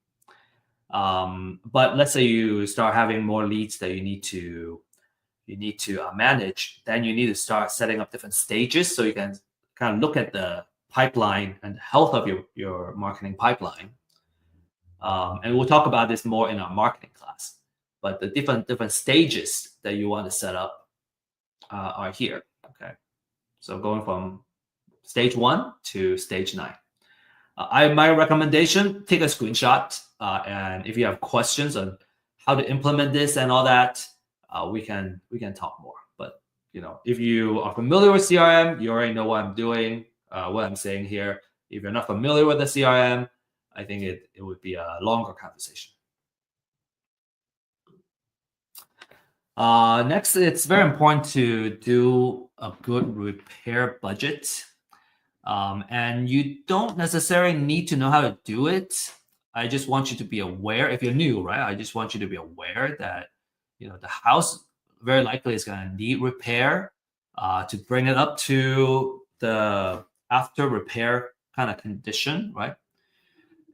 But let's say you start having more leads that you need to manage, then you need to start setting up different stages so you can kind of look at the pipeline and the health of your marketing pipeline. And we'll talk about this more in our marketing class. But the different stages that you want to set up are here. Okay, so going from stage 1 to stage 9. My recommendation: take a screenshot, and if you have questions on how to implement this and all that, we can talk more. But if you are familiar with CRM, you already know what I'm doing, what I'm saying here. If you're not familiar with the CRM, I think it would be a longer conversation. Next, it's very important to do a good repair budget. And you don't necessarily need to know how to do it. I just want you to be aware. If you're new, right? I just want you to be aware that the house very likely is going to need repair to bring it up to the after repair kind of condition, right?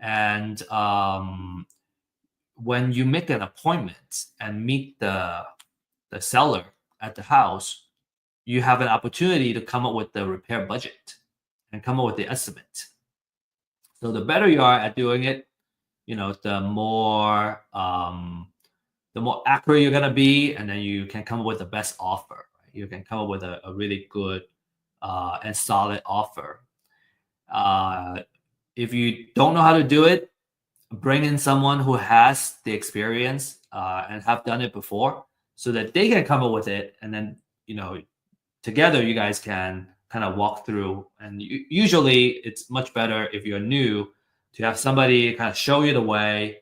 And when you make an appointment and meet the seller at the house, you have an opportunity to come up with the repair budget and come up with the estimate. So the better you are at doing it, the more accurate you're gonna be, and then you can come up with the best offer. Right? You can come up with a really good and solid offer. If you don't know how to do it, bring in someone who has the experience and have done it before, so that they can come up with it, and then together you guys can kind of walk through. And usually it's much better if you're new to have somebody kind of show you the way,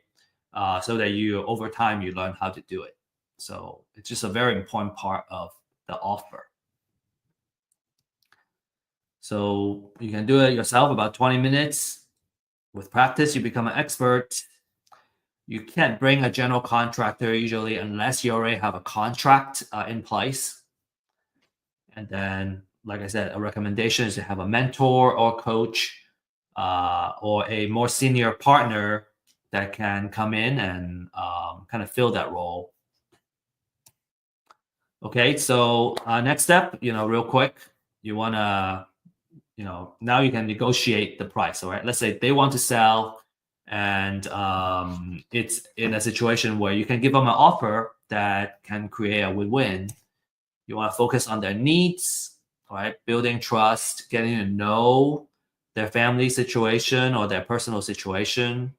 so that over time you learn how to do it. So it's just a very important part of the offer. So you can do it yourself, about 20 minutes. With practice, you become an expert. You can't bring a general contractor usually unless you already have a contract in place. And then, like I said, a recommendation is to have a mentor or coach or a more senior partner that can come in and kind of fill that role. Okay, so next step, real quick, you want to, now you can negotiate the price. All right, let's say they want to sell, and it's in a situation where you can give them an offer that can create a win-win. You want to focus on their needs, all right, building trust, getting to know their family situation or their personal situation,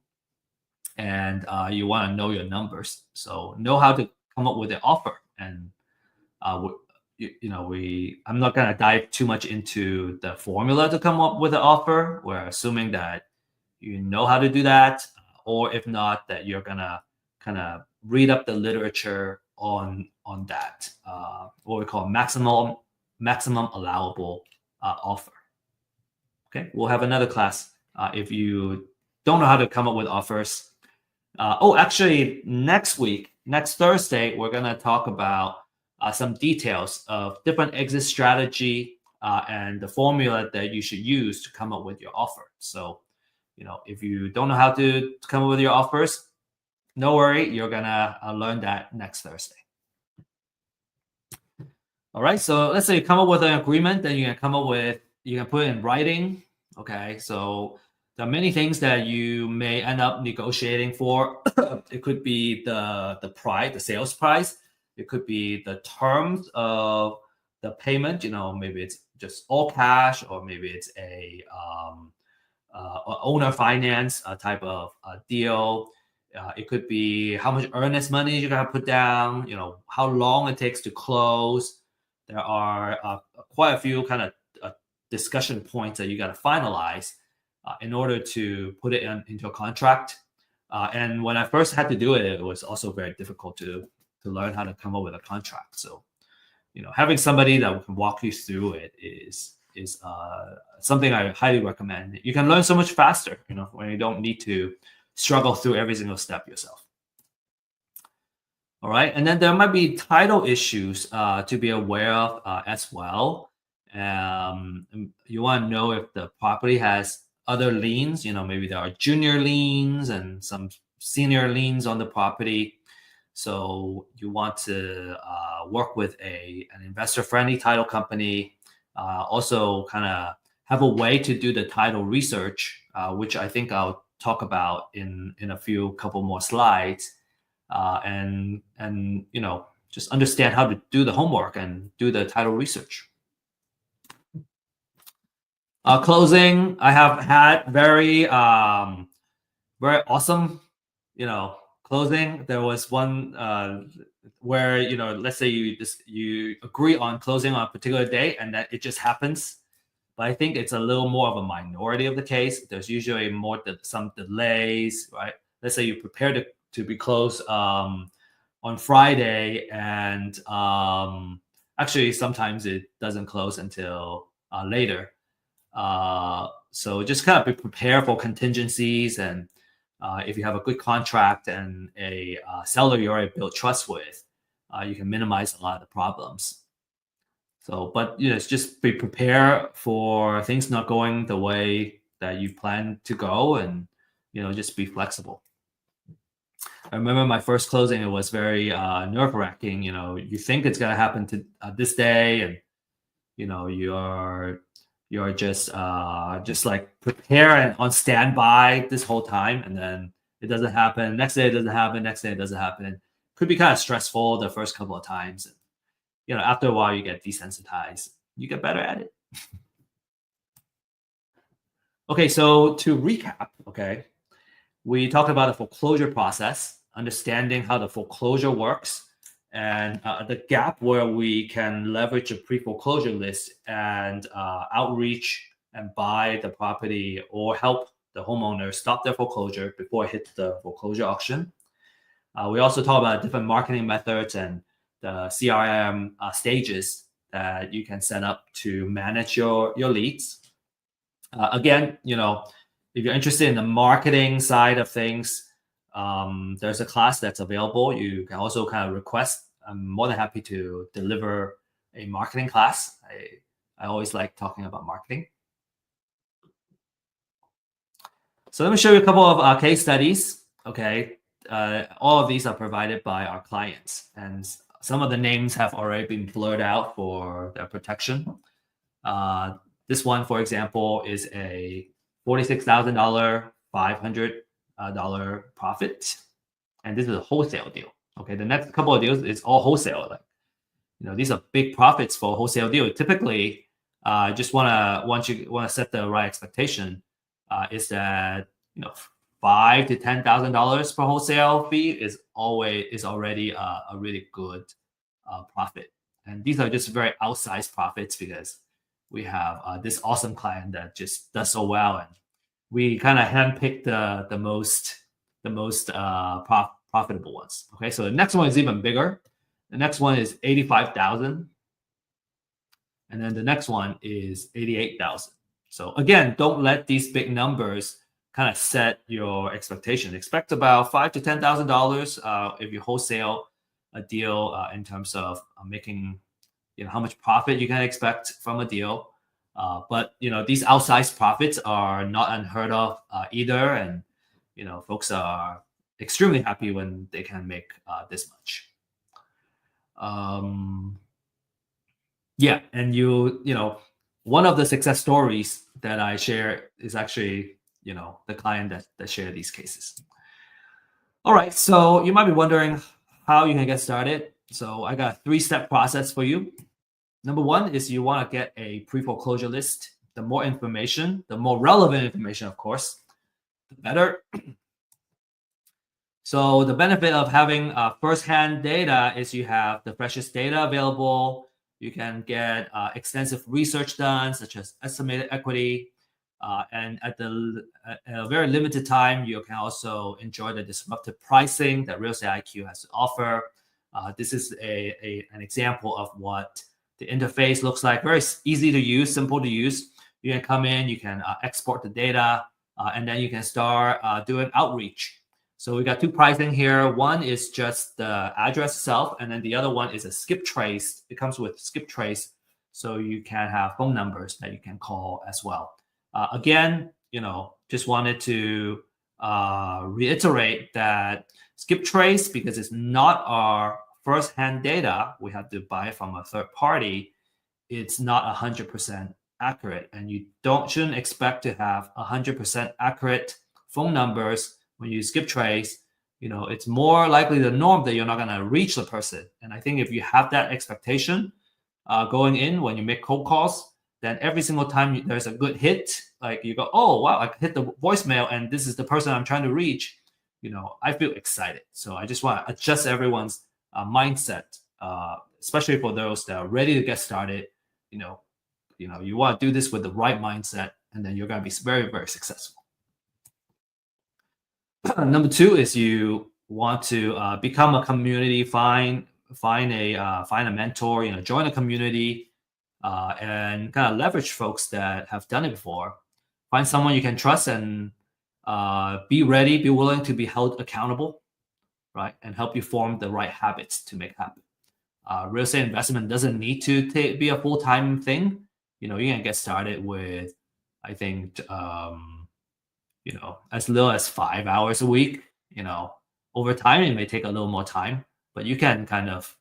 and you want to know your numbers. So know how to come up with an offer. And I'm not going to dive too much into the formula to come up with an offer. We're assuming that you know how to do that, or if not, that you're gonna kind of read up the literature on that, what we call maximum allowable offer. Okay, we'll have another class if you don't know how to come up with offers. Actually, next Thursday, we're gonna talk about some details of different exit strategy and the formula that you should use to come up with your offer. So, if you don't know how to come up with your offers, no worry, you're gonna learn that next Thursday. All right, so let's say you come up with an agreement that you can put in writing. Okay, so there are many things that you may end up negotiating for. It could be the price, the sales price. It could be the terms of the payment. Maybe it's just all cash, or maybe it's a owner finance type of deal. It could be how much earnest money you gotta put down. How long it takes to close. There are quite a few kind of discussion points that you gotta finalize in order to put it into a contract. And when I first had to do it, it was also very difficult to learn how to come up with a contract. So, having somebody that can walk you through it is something I highly recommend. You can learn so much faster, when you don't need to struggle through every single step yourself. All right, and then there might be title issues to be aware of as well. You want to know if the property has other liens. Maybe there are junior liens and some senior liens on the property. So you want to work with an investor-friendly title company. Also kind of have a way to do the title research, which I think I'll talk about in a couple more slides. And just understand how to do the homework and do the title research. Closing, I have had very awesome, closing. There was one where let's say you agree on closing on a particular day, and that it just happens. But I think it's a little more of a minority of the case. There's usually some delays, right? Let's say you prepare to be closed on Friday, and actually sometimes it doesn't close until later. So just kind of be prepared for contingencies, and if you have a good contract and a seller you already built trust with, you can minimize a lot of the problems. So, but it's just be prepared for things not going the way that you plan to go, and just be flexible. I remember my first closing; it was very nerve-wracking. You think it's gonna happen to this day, and you're you're just like prepare and on standby this whole time, and then it doesn't happen. Next day it doesn't happen. Next day it doesn't happen. Could be kind of stressful the first couple of times. After a while you get desensitized. You get better at it. Okay, so to recap, okay, we talked about the foreclosure process, understanding how the foreclosure works, and the gap where we can leverage a pre-foreclosure list and outreach and buy the property or help the homeowner stop their foreclosure before it hits the foreclosure auction. We also talk about different marketing methods and the CRM stages that you can set up to manage your leads. Again, if you're interested in the marketing side of things, there's a class that's available. You can also kind of request. I'm more than happy to deliver a marketing class. I always like talking about marketing. So let me show you a couple of case studies. Okay, all of these are provided by our clients, and some of the names have already been blurred out for their protection. This one, for example, is a $46,000, $500 profit, and this is a wholesale deal. Okay, the next couple of deals is all wholesale. These are big profits for a wholesale deal. Typically, just want to set the right expectation. Is that $5,000 to $10,000 per wholesale fee is already a really good profit, and these are just very outsized profits because we have this awesome client that just does so well, and we kind of handpick the most profitable ones. Okay, so the next one is even bigger. The next one is $85,000, and then the next one is $88,000. So again, don't let these big numbers kind of set your expectation. Expect about $5,000 to $10,000 if you wholesale a deal in terms of making how much profit you can expect from a deal. But these outsized profits are not unheard of either, and folks are extremely happy when they can make this much. Yeah, and one of the success stories that I share is actually the client that shared these cases. All right, so you might be wondering how you can get started. So I got a 3-step process for you. Number one is you want to get a pre-foreclosure list. The more information, the more relevant information, of course, the better. So the benefit of having first-hand data is you have the freshest data available. You can get extensive research done, such as estimated equity. And at a very limited time, you can also enjoy the disruptive pricing that Real Estate IQ has to offer. This is an example of what the interface looks like. Very easy to use, simple to use. You can come in, you can export the data, and then you can start doing outreach. So we got 2 pricing here. One is just the address itself, and then the other one is a skip trace. It comes with skip trace, so you can have phone numbers that you can call as well. Again, just wanted to reiterate that skip trace, because it's not our first-hand data, we have to buy from a third party. It's not 100% accurate, and you shouldn't expect to have 100% accurate phone numbers when you skip trace. It's more likely the norm that you're not going to reach the person. And I think if you have that expectation going in when you make cold calls, then every single time there's a good hit, like you go, oh, wow, I hit the voicemail and this is the person I'm trying to reach, I feel excited. So I just want to adjust everyone's mindset, especially for those that are ready to get started. You want to do this with the right mindset, and then you're going to be very, very successful. Number 2 is you want to become a community, find a mentor, join a community, and kind of leverage folks that have done it before. Find someone you can trust, and be willing to be held accountable, right? And help you form the right habits to make happen. Real estate investment doesn't need to be a full-time thing. You can get started with, I think, as little as 5 hours a week. Over time, it may take a little more time, but you can kind of,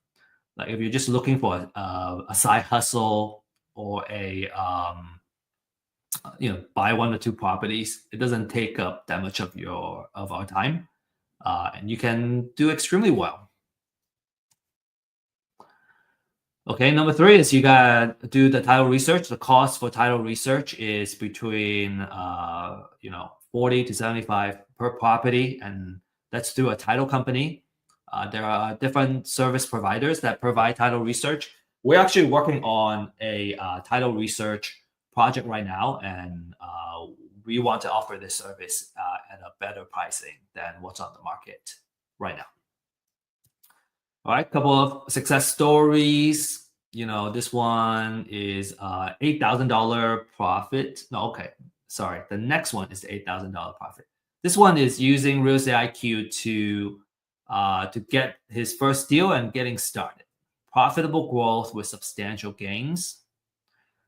like, if you're just looking for a side hustle or a buy 1 or 2 properties. It doesn't take up that much of our time, and you can do extremely well. Okay, number 3 is you gotta do the title research. The cost for title research is between 40 to 75 per property, and that's through a title company. There are different service providers that provide title research. We're actually working on a title research project right now, and we want to offer this service at a better pricing than what's on the market right now. All right, couple of success stories. This one is $8,000 profit. No, okay, sorry. The next one is the $8,000 profit. This one is using Real Estate IQ to get his first deal and getting started. Profitable growth with substantial gains.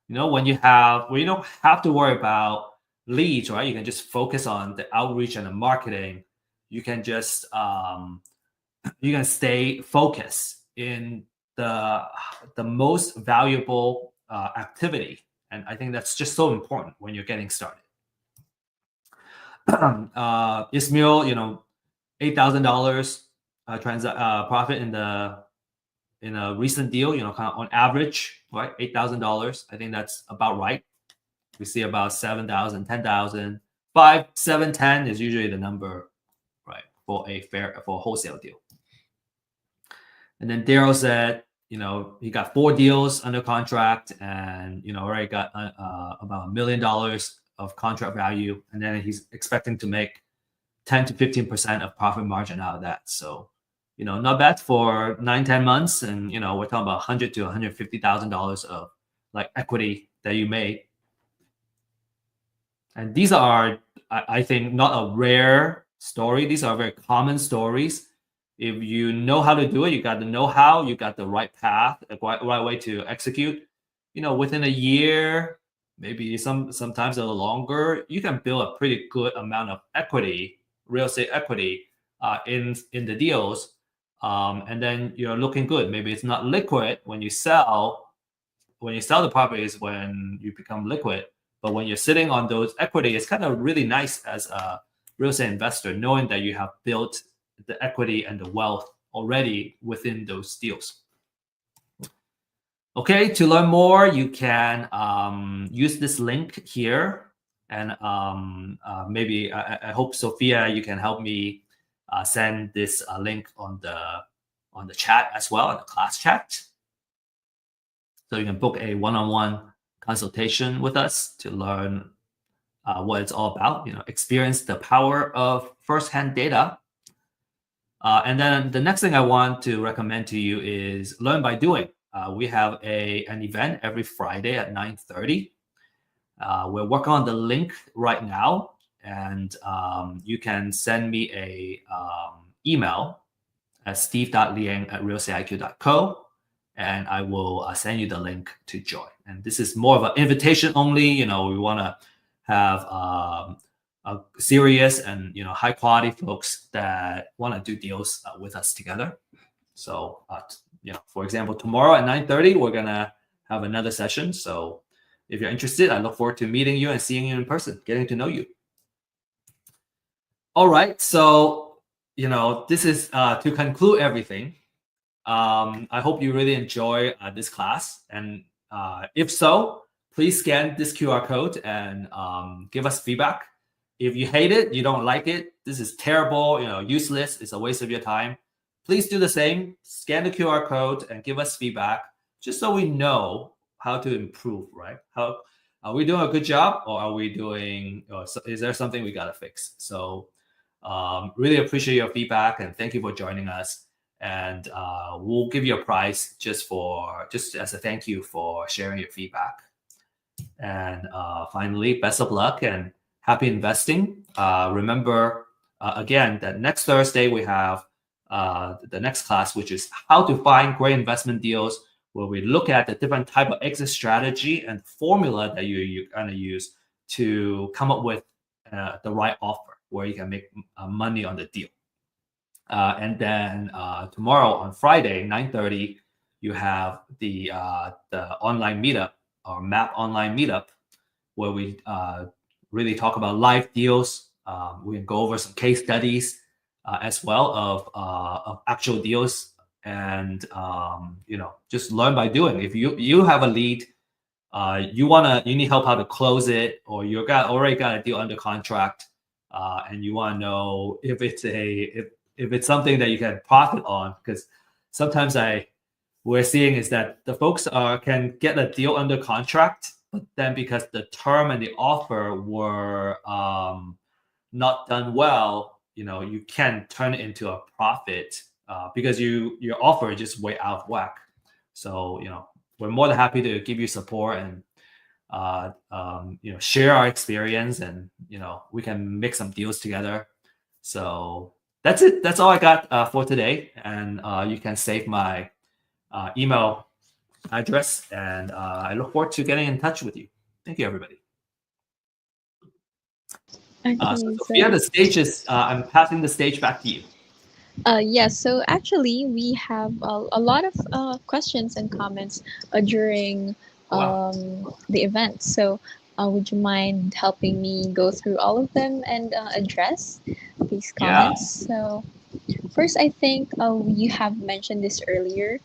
When you don't have to worry about leads, right? You can just focus on the outreach and the marketing. You can just you can stay focused in the most valuable activity, and I think that's just so important when you're getting started. Ismail, $8,000 profit in a recent deal. Kind of on average, right? $8,000. I think that's about right. We see about 7,000, 10,000, 5, 7, 10 is usually the number, right, for a wholesale deal. And then Daryl said, he got 4 deals under contract, and already got about $1 million of contract value, and then he's expecting to make 10 to 15% of profit margin out of that. So, not bad for 9-10 months, and we're talking about $100,000 to $150,000 of like equity that you made. And these are, I think, not a rare story. These are very common stories. If you know how to do it, you got the know-how, you got the right path, the right way to execute. Within a year, maybe sometimes a little longer, you can build a pretty good amount of equity, real estate equity, in the deals, and then you're looking good. Maybe it's not liquid when you sell. When you sell the properties, when you become liquid, but when you're sitting on those equity, it's kind of really nice as a real estate investor, knowing that you have built the equity and the wealth already within those deals. Okay, to learn more, you can use this link here, and maybe I hope Sophia, you can help me send this link on the chat as well, in the class chat, so you can book a one-on-one consultation with us to learn what it's all about. Experience the power of firsthand data. And then the next thing I want to recommend to you is learn by doing. We have an event every Friday at 9:30. We're working on the link right now, and you can send me a email at steve.liang@realestateiq.co, and I will send you the link to join. And this is more of an invitation only. We want to have serious and high quality folks that want to do deals with us together. So for example, tomorrow at 9:30 we're gonna have another session. So if you're interested, I look forward to meeting you and seeing you in person, getting to know you. All right, so this is to conclude everything. I hope you really enjoy this class, and if so, please scan this QR code and give us feedback. If you hate it, you don't like it, this is terrible, useless, it's a waste of your time, please do the same. Scan the QR code and give us feedback, just so we know how to improve, right? How are we doing a good job, or are we doing, is there something we gotta fix? So really appreciate your feedback, and thank you for joining us. And we'll give you a prize just as a thank you for sharing your feedback. And finally, best of luck and happy investing. Remember, again, that next Thursday we have the next class, which is how to find great investment deals, where we look at the different type of exit strategy and formula that you're going to use to come up with the right offer where you can make money on the deal. And then tomorrow on Friday, 9:30, you have the online meetup, or MAP online meetup, where we really talk about live deals. We can go over some case studies as well of actual deals, and just learn by doing. If you have a lead, you need help how to close it, or already got a deal under contract, and you want to know if it's something that you can profit on, because sometimes we're seeing is that the folks can get a deal under contract, but then because the term and the offer were not done well, you can turn it into a profit because your offer is just way out of whack. So we're more than happy to give you support and share our experience, and we can make some deals together. So that's it. That's all I got for today, and you can save my email address, and I look forward to getting in touch with you. Thank you, everybody. Okay, so Sophia, the stage is I'm passing the stage back to you. Yes, so actually, we have a lot of questions and comments during Wow. the event. So, would you mind helping me go through all of them and address these Yeah. comments? So, first, I think you have mentioned this earlier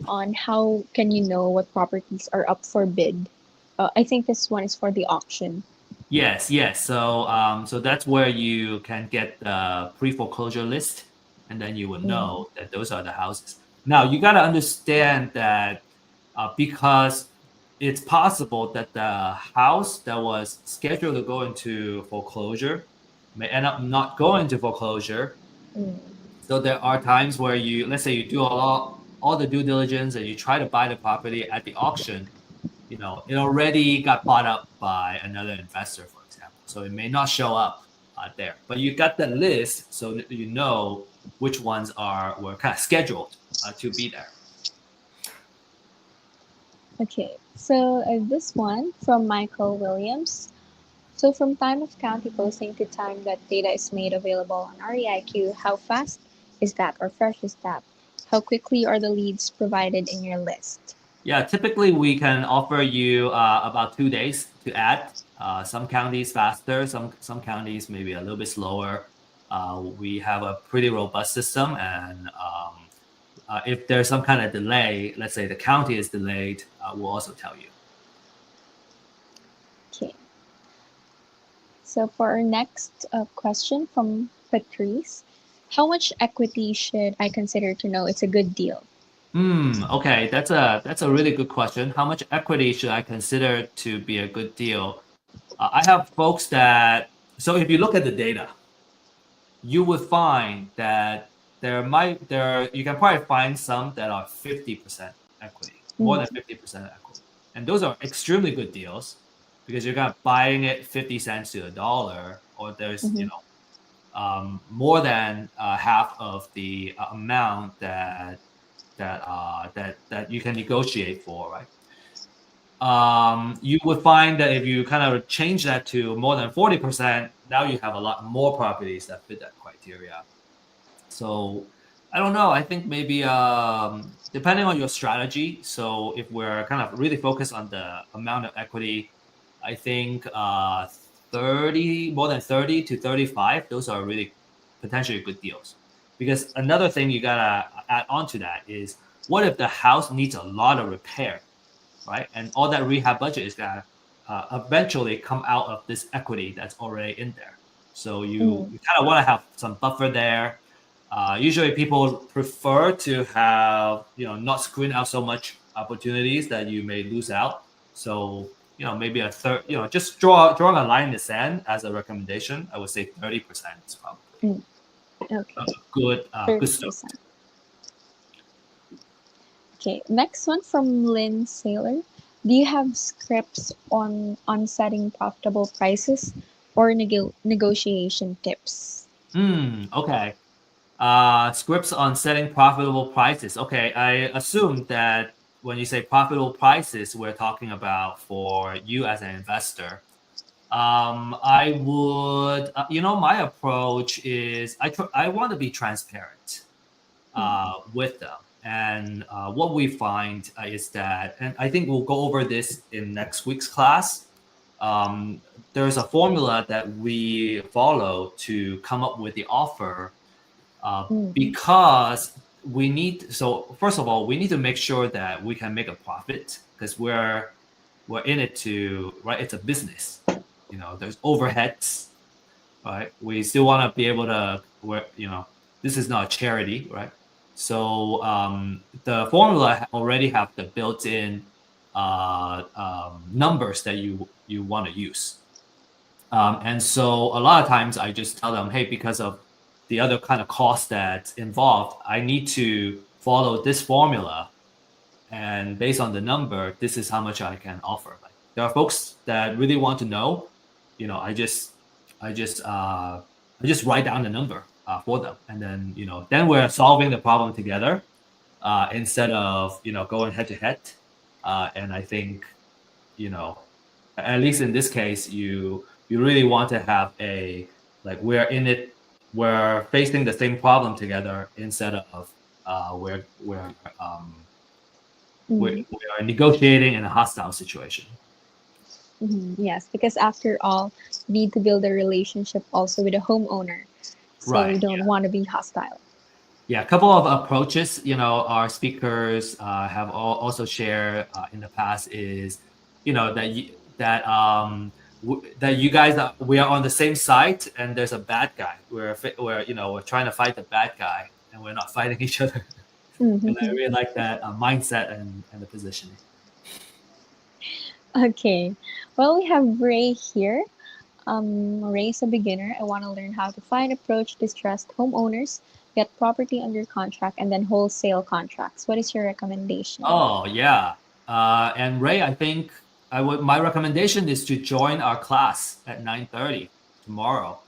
on how can you know what properties are up for bid. I think this one is for the auction. Yes. So that's where you can get the pre-foreclosure list, and then you will know that those are the houses. Now you got to understand that because it's possible that the house that was scheduled to go into foreclosure may end up not going to foreclosure. Mm. So there are times where let's say you do all the due diligence and you try to buy the property at the auction, it already got bought up by another investor, for example. So it may not show up there, but you got the list, so that you know which ones were kind of scheduled to be there. Okay, so this one from Michael Williams. So from time of county posting to time that data is made available on REIQ, how fast is that or fresh is that? How quickly are the leads provided in your list? Yeah, typically we can offer you about 2 days to add. Some counties faster, some counties maybe a little bit slower. We have a pretty robust system, and if there's some kind of delay, let's say the county is delayed, we'll also tell you. Okay. So for our next question from Patrice, how much equity should I consider to know it's a good deal? Okay, that's a really good question. How much equity should I consider to be a good deal? I have folks so if you look at the data, you would find that you can probably find some that are 50% equity, more than 50% equity. And those are extremely good deals because you're kind of buying it 50 cents to a dollar, or there's, more than half of the amount that you can negotiate for, right? You would find that if you kind of change that to more than 40%, now you have a lot more properties that fit that criteria. So I don't know. I think maybe depending on your strategy. So if we're kind of really focused on the amount of equity, I think more than 30 to 35, those are really potentially good deals. Because another thing you gotta add on to that is, what if the house needs a lot of repair, right? And all that rehab budget is gonna eventually come out of this equity that's already in there. So you kind of want to have some buffer there. Usually people prefer to have, not screen out so much opportunities that you may lose out. So, maybe a third, just drawing a line in the sand as a recommendation, I would say 30% is probably good stuff. Okay, next one from Lynn Saylor. Do you have scripts on setting profitable prices or negotiation tips? Okay. Scripts on setting profitable prices. Okay, I assume that when you say profitable prices, we're talking about for you as an investor. I would, my approach is I want to be transparent with them. And what we find is that, and I think we'll go over this in next week's class, there's a formula that we follow to come up with the offer because we need. So first of all, we need to make sure that we can make a profit because we're in it to, right? It's a business. There's overheads, right? We still want to be able to, this is not a charity, right? So the formula already have the built-in numbers that you want to use. And so a lot of times I just tell them, hey, because of the other kind of cost that's involved, I need to follow this formula. And based on the number, this is how much I can offer. Like, there are folks that really want to know, I just write down the number for them. And then, then we're solving the problem together instead of, going head to head. And I think, at least in this case, you really want to have we're in it, we're facing the same problem together instead of we're negotiating in a hostile situation. Yes, because after all, you need to build a relationship also with the homeowner. So Right, you don't want to be hostile. Yeah, a couple of approaches, our speakers have also shared in the past is, that you guys we are on the same side and there's a bad guy. We're trying to fight the bad guy and we're not fighting each other. And I really like that mindset and the positioning. Okay, well, we have Ray here. Ray is a beginner. I want to learn how to find, approach distressed homeowners, get property under contract, and then wholesale contracts. What is your recommendation? Oh yeah, and Ray, I think my recommendation is to join our class at 9:30 tomorrow.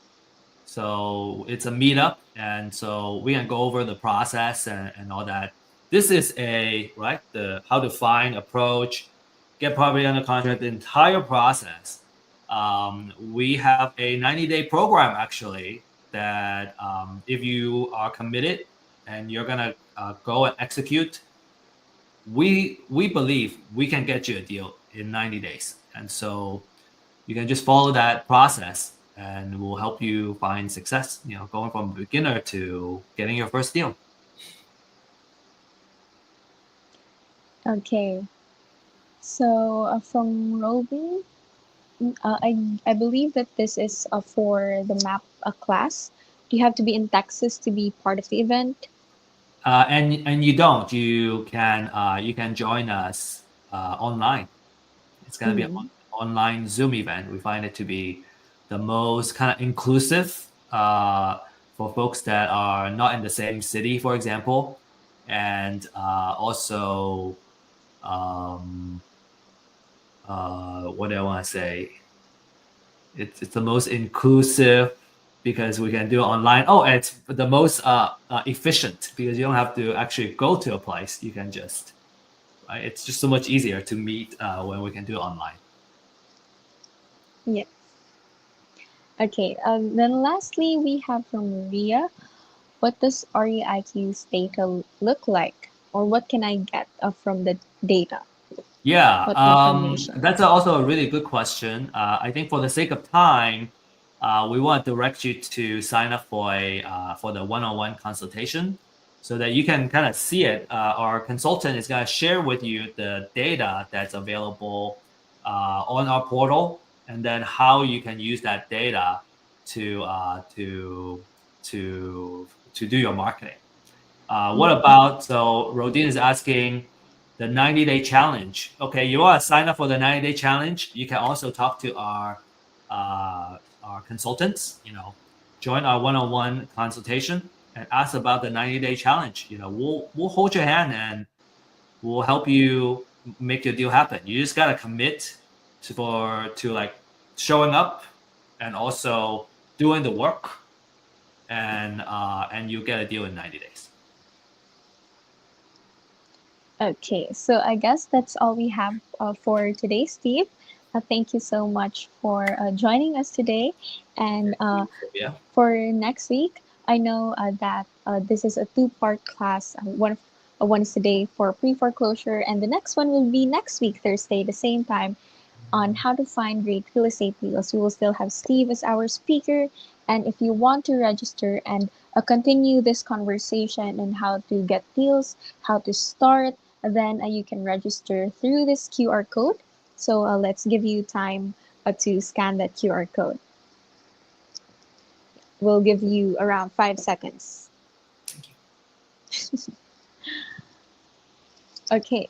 So it's a meetup, and so we can go over the process and all that. This is the how to find, approach, get property under contract, the entire process. We have a 90-day program actually that if you are committed and you're gonna go and execute, we believe we can get you a deal in 90 days. And so you can just follow that process and we'll help you find success, going from beginner to getting your first deal. Okay. So from Robin, I believe that this is for the map class. Do you have to be in Texas to be part of the event? And you don't. You can join us online. It's gonna be an online Zoom event. We find it to be the most kind of inclusive for folks that are not in the same city, for example, and also what do I want to say? It's the most inclusive because we can do it online. Oh, and it's the most efficient because you don't have to actually go to a place. You can just, right? It's just so much easier to meet when we can do it online. Yes. Okay. Then lastly, we have from Maria. What does REIQ's data look like, or what can I get from the data? Yeah, What information? that's also a really good question. I think for the sake of time, we want to direct you to sign up for the one-on-one consultation so that you can kind of see it. Our consultant is going to share with you the data that's available on our portal, and then how you can use that data to do your marketing. What about, so Rodine is asking, the 90-day challenge. Okay, you want to sign up for the 90-day challenge. You can also talk to our consultants. Join our one-on-one consultation and ask about the 90-day challenge. We'll hold your hand and we'll help you make your deal happen. You just gotta commit to like showing up and also doing the work, and you get a deal in 90 days. Okay, so I guess that's all we have for today, Steve. Thank you so much for joining us today. And for next week, I know that this is a two-part class. One is today for pre-foreclosure, and the next one will be next week, Thursday, the same time, on how to find great real estate deals. We will still have Steve as our speaker. And if you want to register and continue this conversation on how to get deals, how to start, then you can register through this QR code. So let's give you time to scan that QR code. We'll give you around 5 seconds. Thank you. Okay.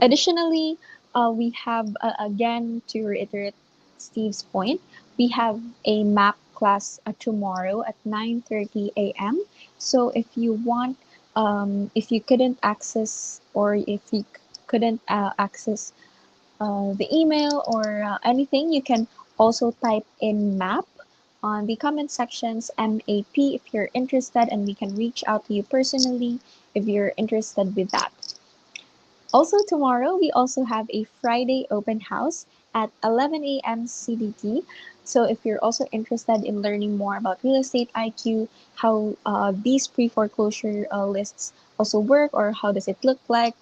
Additionally, we have, again, to reiterate Steve's point, we have a map class tomorrow at 9:30 a.m. So if you want, if you couldn't access or if you couldn't access the email or anything, you can also type in map on the comment sections, MAP, if you're interested, and we can reach out to you personally if you're interested with that. Also tomorrow, we also have a Friday open house at 11 a.m. CDT. So if you're also interested in learning more about real estate IQ, how these pre-foreclosure lists also work, or how does it look like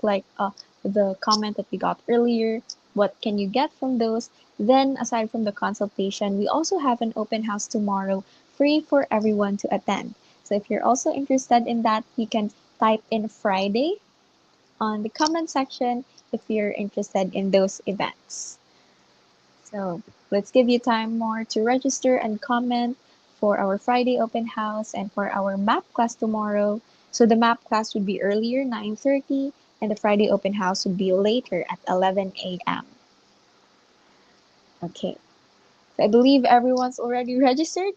the comment that we got earlier, what can you get from those? Then aside from the consultation, we also have an open house tomorrow, free for everyone to attend. So if you're also interested in that, you can type in Friday on the comment section if you're interested in those events. So let's give you time more to register and comment for our Friday open house and for our map class tomorrow. So the map class would be earlier, 9:30, and the Friday open house would be later at 11 a.m. Okay, so I believe everyone's already registered.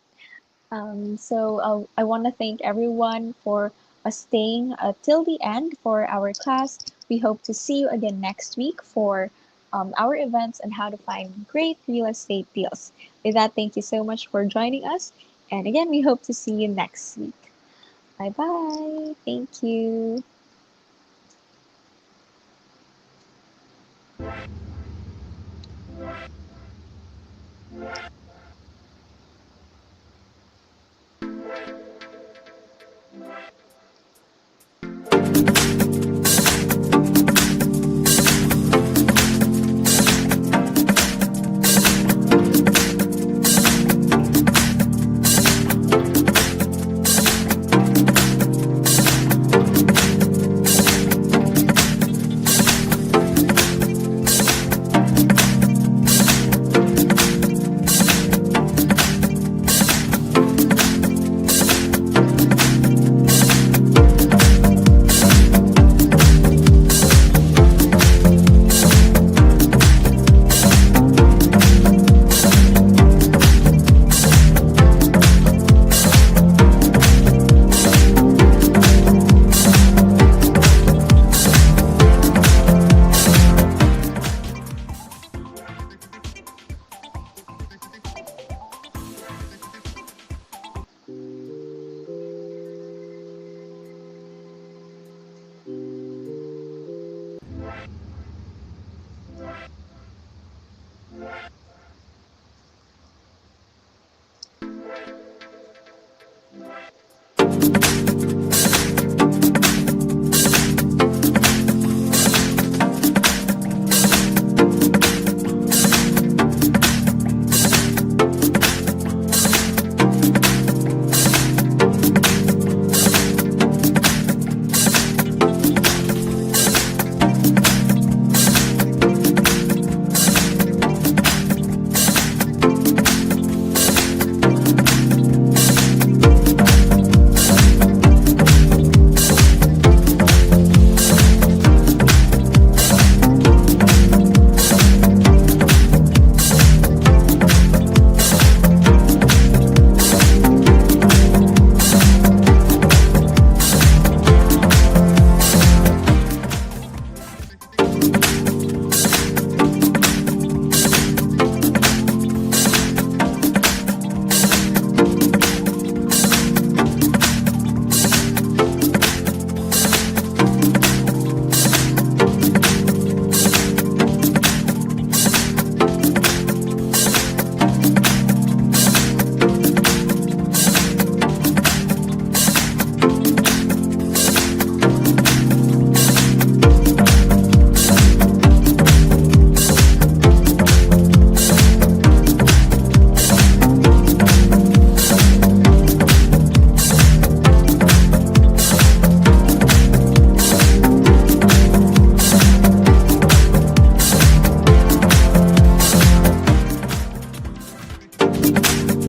I want to thank everyone for staying till the end for our class. We hope to see you again next week for our events and how to find great real estate deals. With that, thank you so much for joining us. And again, we hope to see you next week. Bye bye. Thank you.